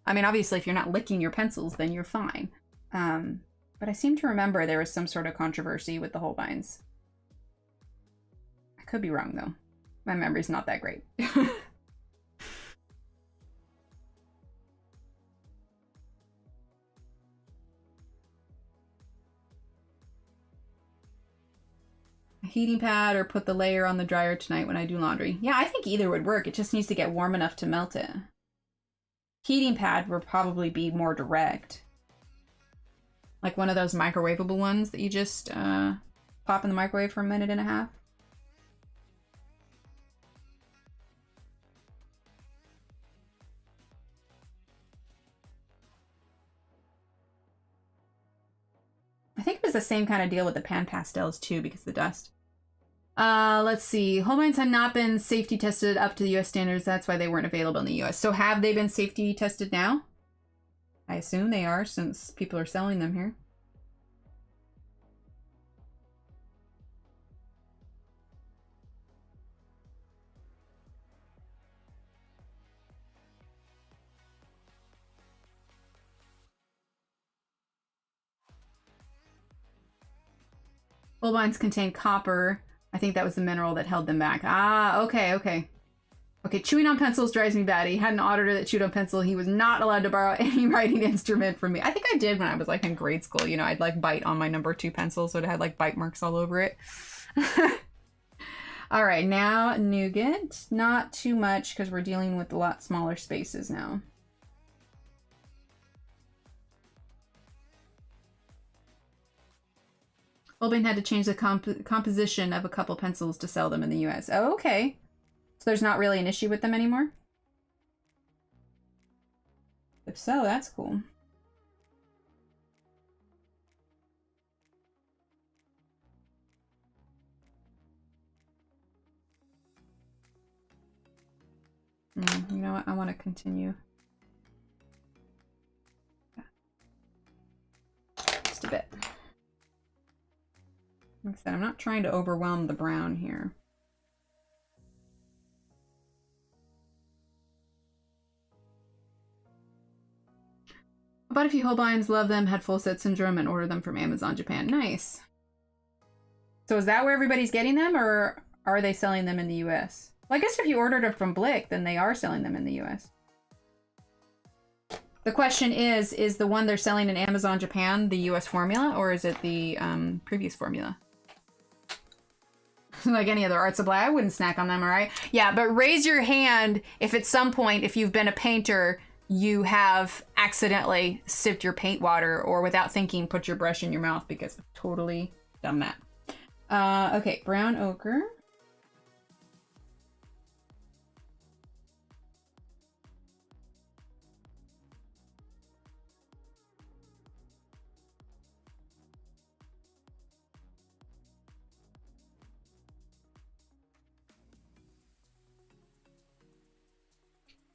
I mean, obviously, if you're not licking your pencils, then you're fine. But I seem to remember there was some sort of controversy with the Holbeins. I could be wrong, though. My memory's not that great. A heating pad or put the layer on the dryer tonight when I do laundry. Yeah, I think either would work. It just needs to get warm enough to melt it. Heating pad would probably be more direct. Like one of those microwavable ones that you just pop in the microwave for a minute and a half. I think it was the same kind of deal with the pan pastels too, because of the dust. Let's see. Holbeins had not been safety tested up to the US standards. That's why they weren't available in the US. So have they been safety tested now? I assume they are, since people are selling them here. Holbeins contain copper. I think that was the mineral that held them back. Ah, okay, okay. Okay, chewing on pencils drives me bad. He had an auditor that chewed on pencil. He was not allowed to borrow any writing instrument from me. I think I did when I was like in grade school. You know, I'd like bite on my number 2 pencil, so it had like bite marks all over it. All right, now nougat. Not too much because we're dealing with a lot smaller spaces now. Holbein had to change the composition of a couple pencils to sell them in the US. Oh, okay. So there's not really an issue with them anymore? If so, that's cool. You know what? I want to continue. Just a bit. Like I said, I'm not trying to overwhelm the brown here. But if you Holbeins love them, had full set syndrome, and order them from Amazon Japan. Nice. So is that where everybody's getting them, or are they selling them in the US? Well, I guess if you ordered it from Blick, then they are selling them in the US. The question is the one they're selling in Amazon Japan the US formula, or is it the previous formula? Like any other art supply, I wouldn't snack on them, all right? Yeah, but raise your hand if at some point, if you've been a painter, you have accidentally sipped your paint water or without thinking put your brush in your mouth, because I've totally done that. Okay, brown ochre.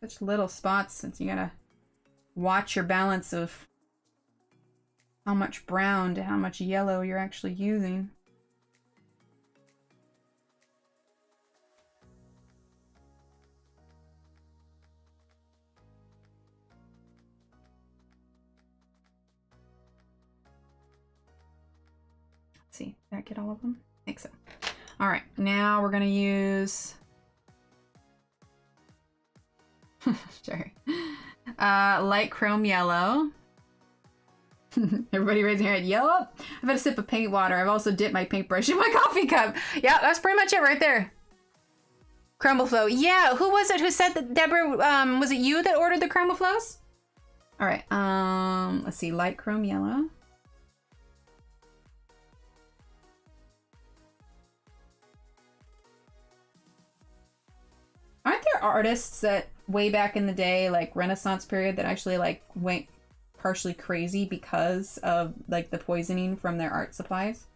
Such little spots, since you gotta watch your balance of how much brown to how much yellow you're actually using. Let's see, did I get all of them? I think so. All right, now we're gonna use sorry. Light chrome yellow. Everybody raising their head. Yup. I've had a sip of paint water. I've also dipped my paintbrush in my coffee cup. Yeah, that's pretty much it right there. Crumble flow. Yeah, who was it who said that? Deborah, was it you that ordered the crumble flows? All right. Let's see. Light chrome yellow. Aren't there artists that way back in the day, like Renaissance period, that actually like went partially crazy because of like the poisoning from their art supplies?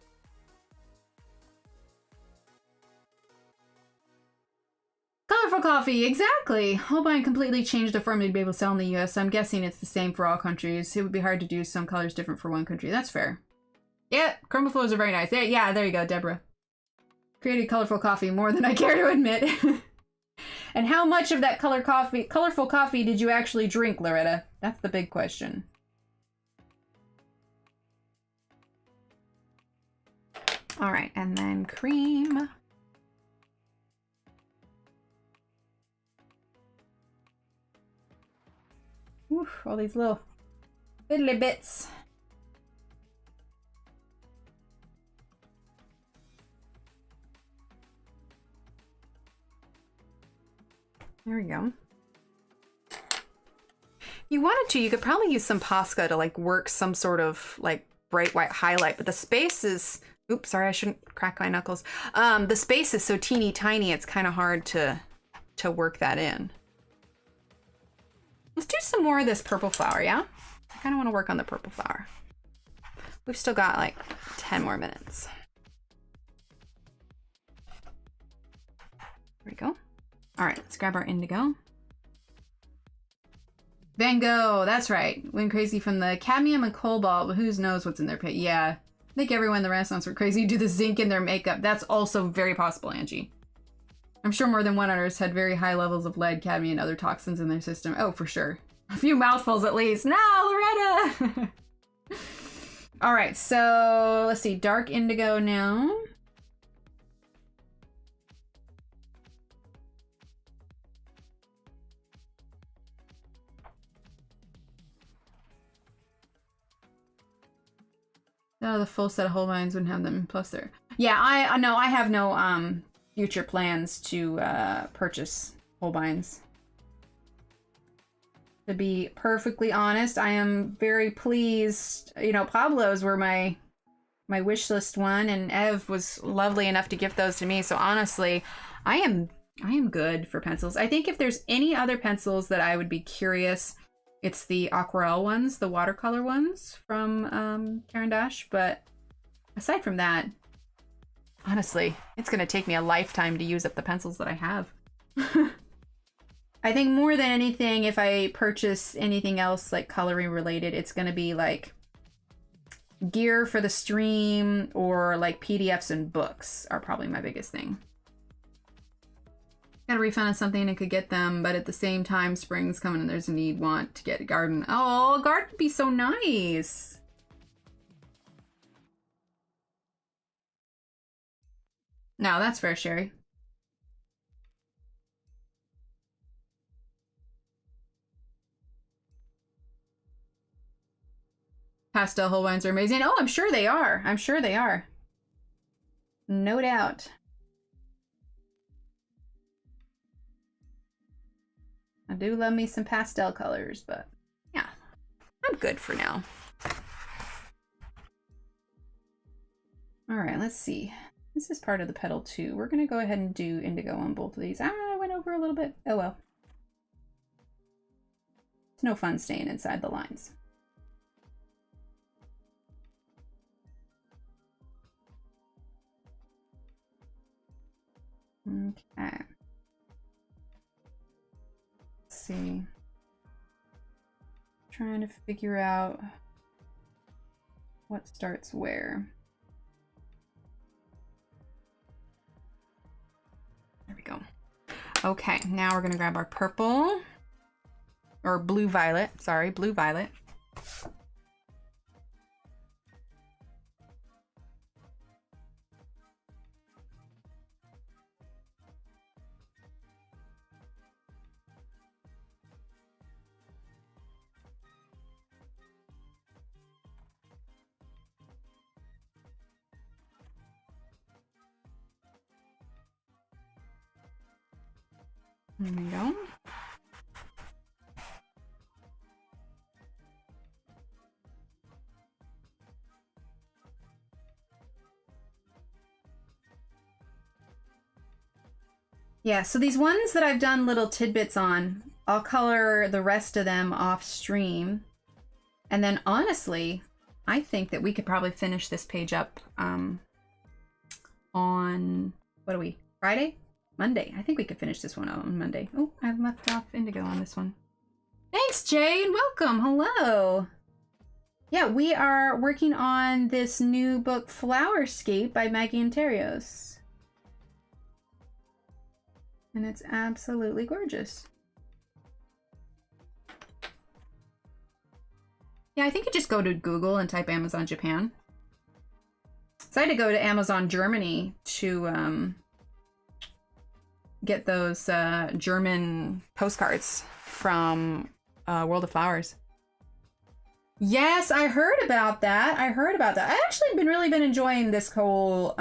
Colorful coffee, exactly. Holbein completely changed the formula to be able to sell in the US, so I'm guessing it's the same for all countries. It would be hard to do some colors different for one country. That's fair. Yeah, crumble flows are very nice. Yeah, there you go, Deborah. Created colorful coffee more than I care to admit. And how much of that colorful coffee did you actually drink, Loretta? That's the big question. All right, and then cream. Oof, all these little fiddly bits. There we go. If you wanted to, you could probably use some Posca to like work some sort of like bright white highlight, but the space is, oops, sorry, I shouldn't crack my knuckles. The space is so teeny tiny, it's kind of hard to work that in. Let's do some more of this purple flower, yeah? I kind of want to work on the purple flower. We've still got like 10 more minutes. There we go. All right, let's grab our indigo. Van Gogh, that's right. Went crazy from the cadmium and cobalt, but who knows what's in their paint. Yeah, I think everyone in the Renaissance were crazy to do the zinc in their makeup. That's also very possible, Angie. I'm sure more than one artist had very high levels of lead, cadmium, and other toxins in their system. Oh, for sure. A few mouthfuls at least. No, Loretta! All right, so let's see. Dark indigo now. Oh, the full set of Holbeins wouldn't have them. Plus they're... Yeah, I have no future plans to purchase Holbeins. To be perfectly honest, I am very pleased. You know, Pablo's were my wish list one, and Ev was lovely enough to gift those to me. So honestly, I am good for pencils. I think if there's any other pencils that I would be curious, it's the aquarelle ones, the watercolor ones from Caran d'Ache. But aside from that, honestly, it's gonna take me a lifetime to use up the pencils that I have. I think more than anything, if I purchase anything else like coloring related, it's gonna be like gear for the stream or like PDFs and books are probably my biggest thing. Got a refund on something and could get them, but at the same time, spring's coming and there's a want to get a garden. Oh, a garden would be so nice. No, that's fair, Sherry. Pastel Holbeins are amazing. Oh, I'm sure they are. I'm sure they are. No doubt. I do love me some pastel colors, but yeah, I'm good for now. All right, let's see. This is part of the petal too. We're gonna go ahead and do indigo on both of these. I went over a little bit. Oh well. It's no fun staying inside the lines. Okay. Let's see. Trying to figure out what starts where. There we go. Okay, now we're gonna grab our purple or blue violet. Sorry, blue violet. There we go. Yeah, so these ones that I've done little tidbits on, I'll color the rest of them off stream. And then honestly, I think that we could probably finish this page up on, what are we, Friday? Monday. I think we could finish this one on Monday. Oh, I've left off indigo on this one. Thanks, Jay, and welcome. Hello. Yeah, we are working on this new book, Flowerscape by Maggie and Enterrios. And it's absolutely gorgeous. Yeah, I think you just go to Google and type Amazon Japan. So I had to go to Amazon Germany to get those German postcards from World of Flowers. Yes, I heard about that. I actually really been enjoying this whole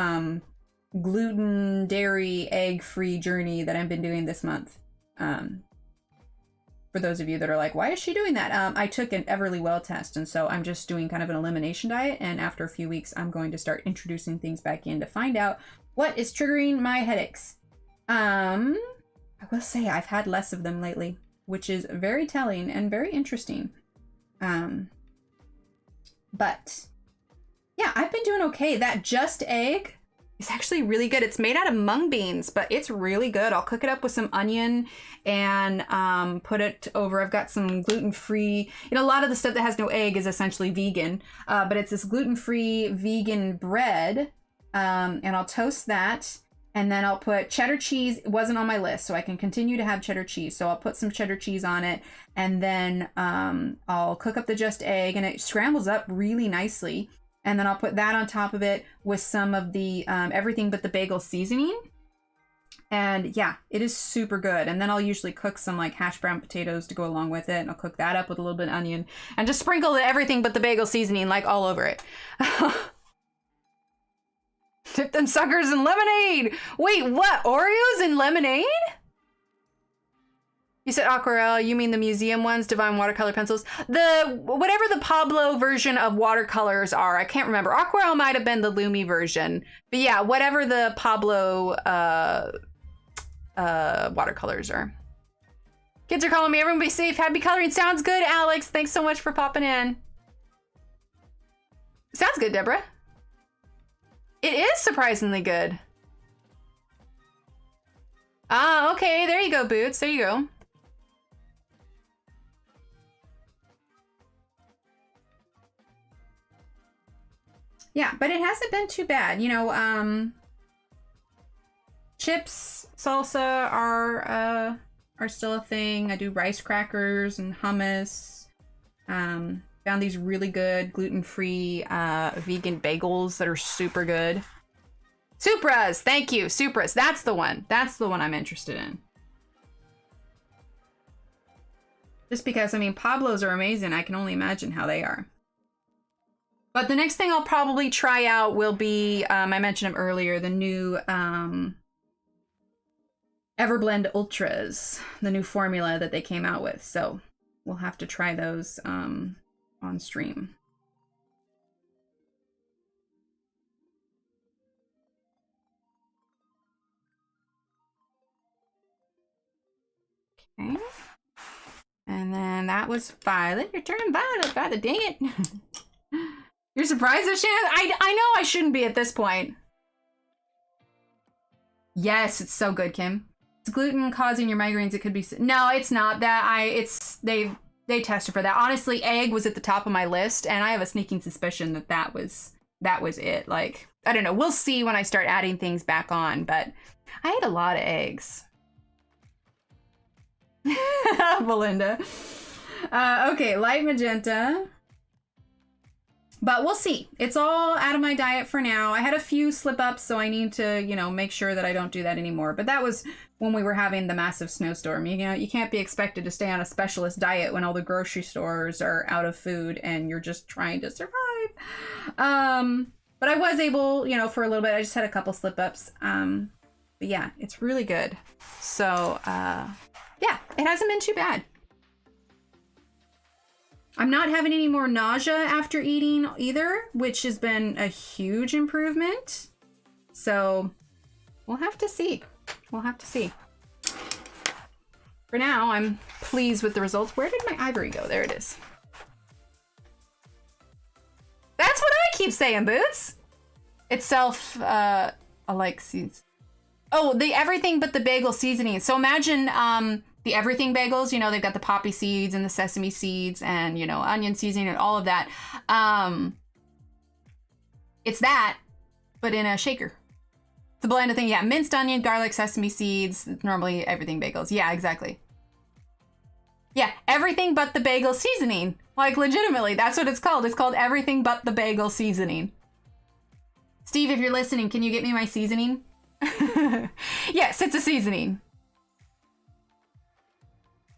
gluten, dairy, egg-free journey that I've been doing this month. For those of you that are like, why is she doing that? I took an Everly Well test, and so I'm just doing kind of an elimination diet, and after a few weeks, I'm going to start introducing things back in to find out what is triggering my headaches. I will say I've had less of them lately, which is very telling and very interesting. But yeah, I've been doing okay. That Just Egg is actually really good. It's made out of mung beans, but it's really good. I'll cook it up with some onion and put it over. I've got some gluten-free, a lot of the stuff that has no egg is essentially vegan, but it's this gluten-free vegan bread, and I'll toast that. And then I'll put cheddar cheese. It wasn't on my list, so I can continue to have cheddar cheese. So I'll put some cheddar cheese on it, and then I'll cook up the Just Egg, and it scrambles up really nicely. And then I'll put that on top of it with some of the everything but the bagel seasoning. And yeah, it is super good. And then I'll usually cook some like hash brown potatoes to go along with it. And I'll cook that up with a little bit of onion and just sprinkle everything but the bagel seasoning like all over it. Dip them suckers in lemonade. Wait, what? Oreos in lemonade? You said aquarelle, you mean the museum ones, divine watercolor pencils? Whatever the Pablo version of watercolors are, I can't remember. Aquarelle might have been the Lumi version. But yeah, whatever the Pablo watercolors are. Kids are calling me, everyone be safe, happy coloring. Sounds good, Alex. Thanks so much for popping in. Sounds good, Deborah. It is surprisingly good. Ah, okay, there you go, Boots, there you go. Yeah, but it hasn't been too bad. You know, chips, salsa are still a thing. I do rice crackers and hummus. Found these really good gluten-free vegan bagels that are super good. Supras, thank you, Supras. That's the one. That's the one I'm interested in. Just because, I mean, Pablo's are amazing. I can only imagine how they are. But the next thing I'll probably try out will be, I mentioned them earlier, the new Everblend Ultras, the new formula that they came out with. So we'll have to try those on stream. Okay. And then that was Violet. You're turning Violet, Violet, dang it. You're surprised that she has? I know I shouldn't be at this point. Yes, it's so good, Kim. It's gluten causing your migraines. It could be... No, it's not that. They tested for that. Honestly, egg was at the top of my list, and I have a sneaking suspicion that that was it. Like, I don't know. We'll see when I start adding things back on, but I ate a lot of eggs. Belinda. Okay, light magenta. But we'll see. It's all out of my diet for now. I had a few slip-ups, so I need to, you know, make sure that I don't do that anymore. But that was when we were having the massive snowstorm. You know, you can't be expected to stay on a specialist diet when all the grocery stores are out of food and you're just trying to survive. But I was able, you know, for a little bit. I just had a couple slip-ups. But yeah, it's really good. So, yeah, it hasn't been too bad. I'm not having any more nausea after eating either, which has been a huge improvement. So we'll have to see. We'll have to see. For now, I'm pleased with the results. Where did my ivory go? There it is. That's what I keep saying, Boots. Itself, alike seeds. Oh, the everything but the bagel seasoning. So imagine, the everything bagels, you know, they've got the poppy seeds and the sesame seeds and, you know, onion seasoning and all of that. It's that, but in a shaker. It's a blend of thing. Yeah, minced onion, garlic, sesame seeds, normally everything bagels. Yeah, exactly. Yeah, everything but the bagel seasoning. Like, legitimately, that's what it's called. It's called everything but the bagel seasoning. Steve, if you're listening, can you get me my seasoning? Yes, it's a seasoning.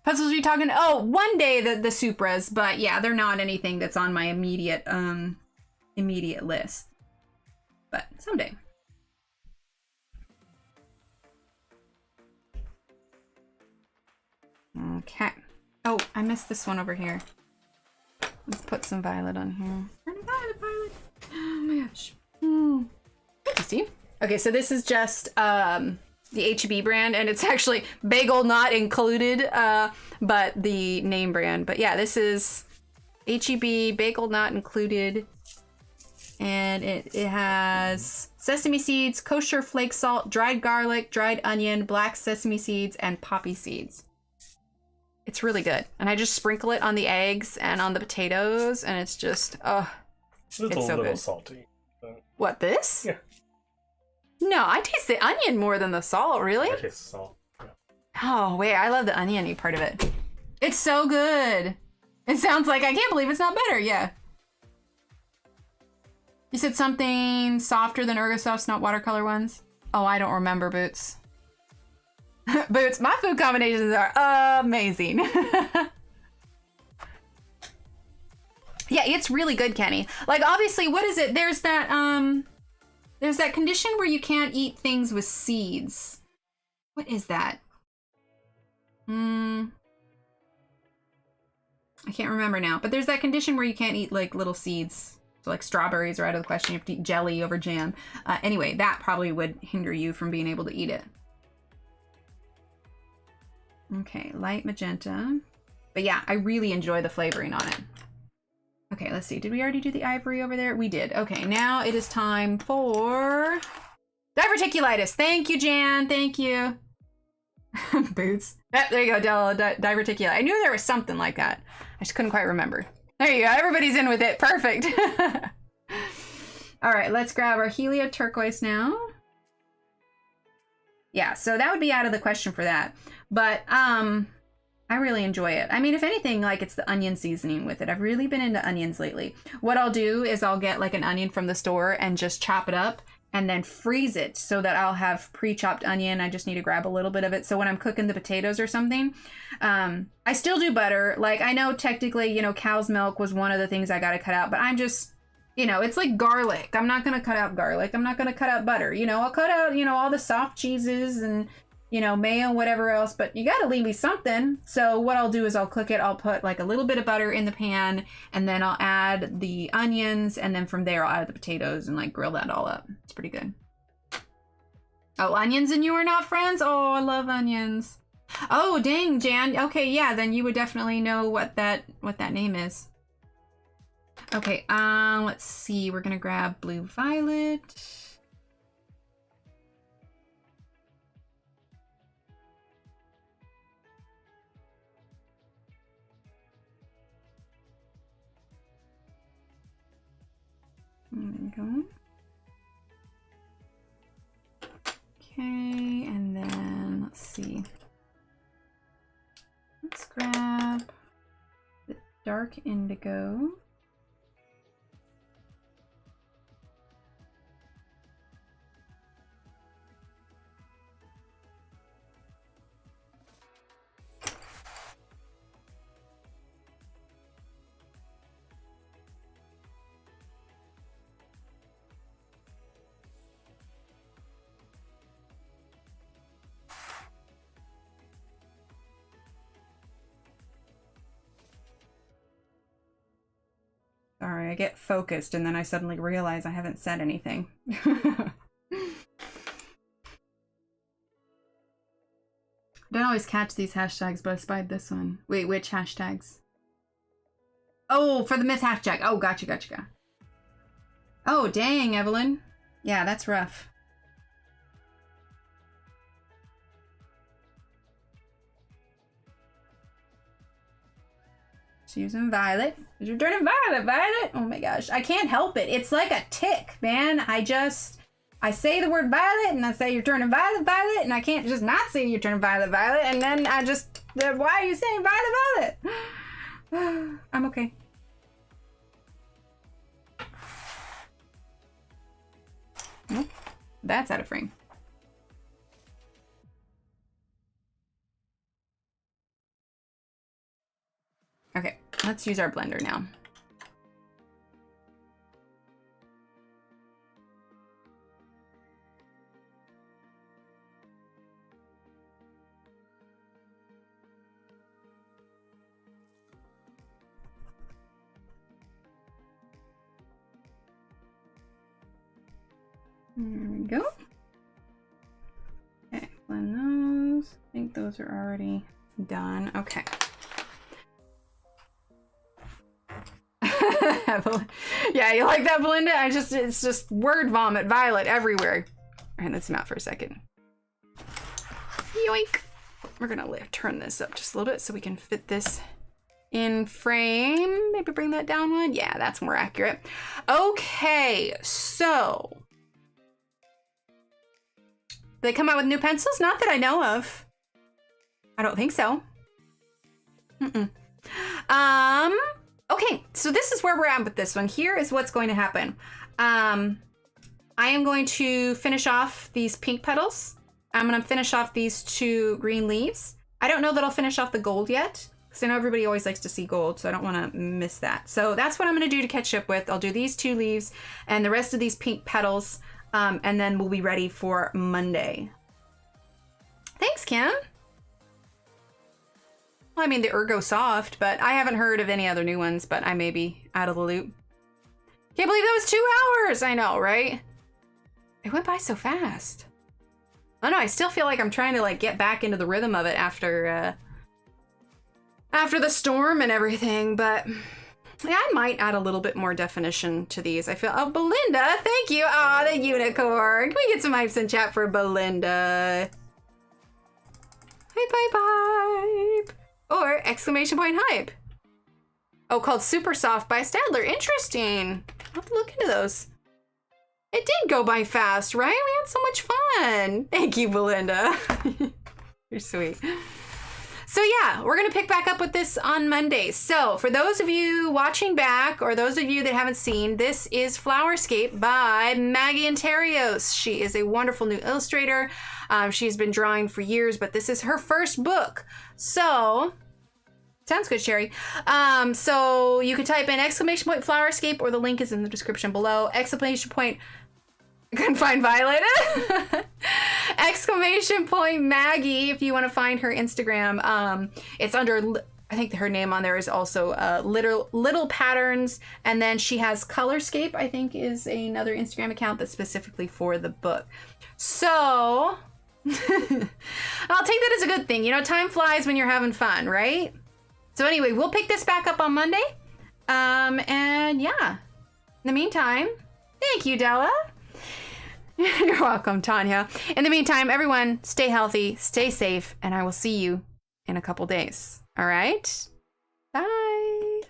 Puzzles, are you talking? Oh, one day the Supras, but yeah, they're not anything that's on my immediate list. But someday. Okay. Oh, I missed this one over here. Let's put some violet on here. Violet. Oh my gosh. Thank you, Steve. Okay, so this is just the H-E-B brand, and it's actually bagel not included, but the name brand. But yeah, this is H-E-B bagel not included, and it has sesame seeds, kosher flake salt, dried garlic, dried onion, black sesame seeds, and poppy seeds. It's really good, and I just sprinkle it on the eggs and on the potatoes, and it's just it's so a little good. Salty. But... What, this? Yeah. No, I taste the onion more than the salt, really? I taste the salt. Yeah. Oh, wait, I love the onion-y part of it. It's so good. It sounds like I can't believe it's not better, yeah. You said something softer than Ergosofts, not watercolor ones? Oh, I don't remember, Boots. Boots, my food combinations are amazing. Yeah, it's really good, Kenny. Like, obviously, what is it? There's that, There's that condition where you can't eat things with seeds. What is that? I can't remember now, but there's that condition where you can't eat like little seeds. So like strawberries are out of the question. You have to eat jelly over jam. Anyway, that probably would hinder you from being able to eat it. Okay, light magenta. But yeah, I really enjoy the flavoring on it. Okay, let's see. Did we already do the ivory over there? We did. Okay, now it is time for diverticulitis. Thank you, Jan. Thank you. Boots. There you go, diverticulitis. I knew there was something like that. I just couldn't quite remember. There you go. Everybody's in with it. Perfect. All right, let's grab our Helio turquoise now. Yeah, so that would be out of the question for that. But I really enjoy it. I mean, if anything, like it's the onion seasoning with it. I've really been into onions lately. What I'll do is I'll get like an onion from the store and just chop it up and then freeze it so that I'll have pre-chopped onion. I just need to grab a little bit of it. So when I'm cooking the potatoes or something, I still do butter. Like I know technically, you know, cow's milk was one of the things I got to cut out, but I'm just, you know, it's like garlic. I'm not going to cut out garlic. I'm not going to cut out butter. You know, I'll cut out, you know, all the soft cheeses and, you know, mayo, whatever else, but you got to leave me something. So what I'll do is I'll cook it. I'll put like a little bit of butter in the pan and then I'll add the onions. And then from there, I'll add the potatoes and like grill that all up. It's pretty good. Oh, onions and you are not friends? Oh, I love onions. Oh, dang, Jan. Okay, yeah, then you would definitely know what that name is. Okay, let's see. We're gonna grab blue violet. There we go. Okay, and then let's see. Let's grab the dark indigo. Sorry, I get focused and then I suddenly realize I haven't said anything. Don't always catch these hashtags, but I spied this one. Wait, which hashtags? Oh, for the myth hashtag. Oh, gotcha. Oh, dang, Evelyn. Yeah, that's rough. Using violet. You're turning violet. Oh my gosh. I can't help it. It's like a tick, man. I say the word violet and I say you're turning violet, and I can't just not say you're turning violet, and then I just, why are you saying violet? I'm okay. Nope. That's out of frame. Okay, let's use our blender now. There we go. Okay, blend those. I think those are already done. Okay. Yeah, you like that, Belinda? It's just word vomit, violet everywhere. All right, let's zoom out for a second. Yoink. We're gonna turn this up just a little bit so we can fit this in frame. Maybe bring that down one. Yeah, that's more accurate. Okay, so they come out with new pencils? Not that I know of. I don't think so. Okay, so this is where we're at with this one. Here is what's going to happen. I am going to finish off these pink petals. I'm going to finish off these 2 green leaves. I don't know that I'll finish off the gold yet, because I know everybody always likes to see gold, so I don't want to miss that. So that's what I'm going to do to catch up with. I'll do these 2 leaves and the rest of these pink petals. And then we'll be ready for Monday. Thanks, Kim. Well, I mean, the Ergo Soft, but I haven't heard of any other new ones, but I may be out of the loop. Can't believe that was 2 hours. I know, right? It went by so fast. I know, I still feel like I'm trying to like get back into the rhythm of it after the storm and everything, but yeah, I might add a little bit more definition to these. I feel, oh, Belinda, thank you. Oh, the unicorn. Can we get some hypes in chat for Belinda? Hype, hype, hype. Or exclamation point hype. Oh, called Super Soft by Stadler. Interesting. I'll have to look into those. It did go by fast, right? We had so much fun. Thank you, Belinda. You're sweet. So yeah, we're going to pick back up with this on Monday. So for those of you watching back, or those of you that haven't seen, this is Flowerscape by Maggie Enterrios. She is a wonderful new illustrator. She's been drawing for years, but this is her first book. So, sounds good, Sherry. So you can type in exclamation point Flowerscape, or the link is in the description below. Exclamation point, I couldn't find Violet. Exclamation point Maggie if you want to find her Instagram. It's under, I think her name on there is also little patterns, and then she has Colorscape, I think is another Instagram account that's specifically for the book. So I'll take that as a good thing. You know, time flies when you're having fun, right? So anyway, we'll pick this back up on Monday. And yeah, in the meantime, thank you, Della. You're welcome, Tanya. In the meantime, everyone, stay healthy, stay safe, and I will see you in a couple days. All right? Bye.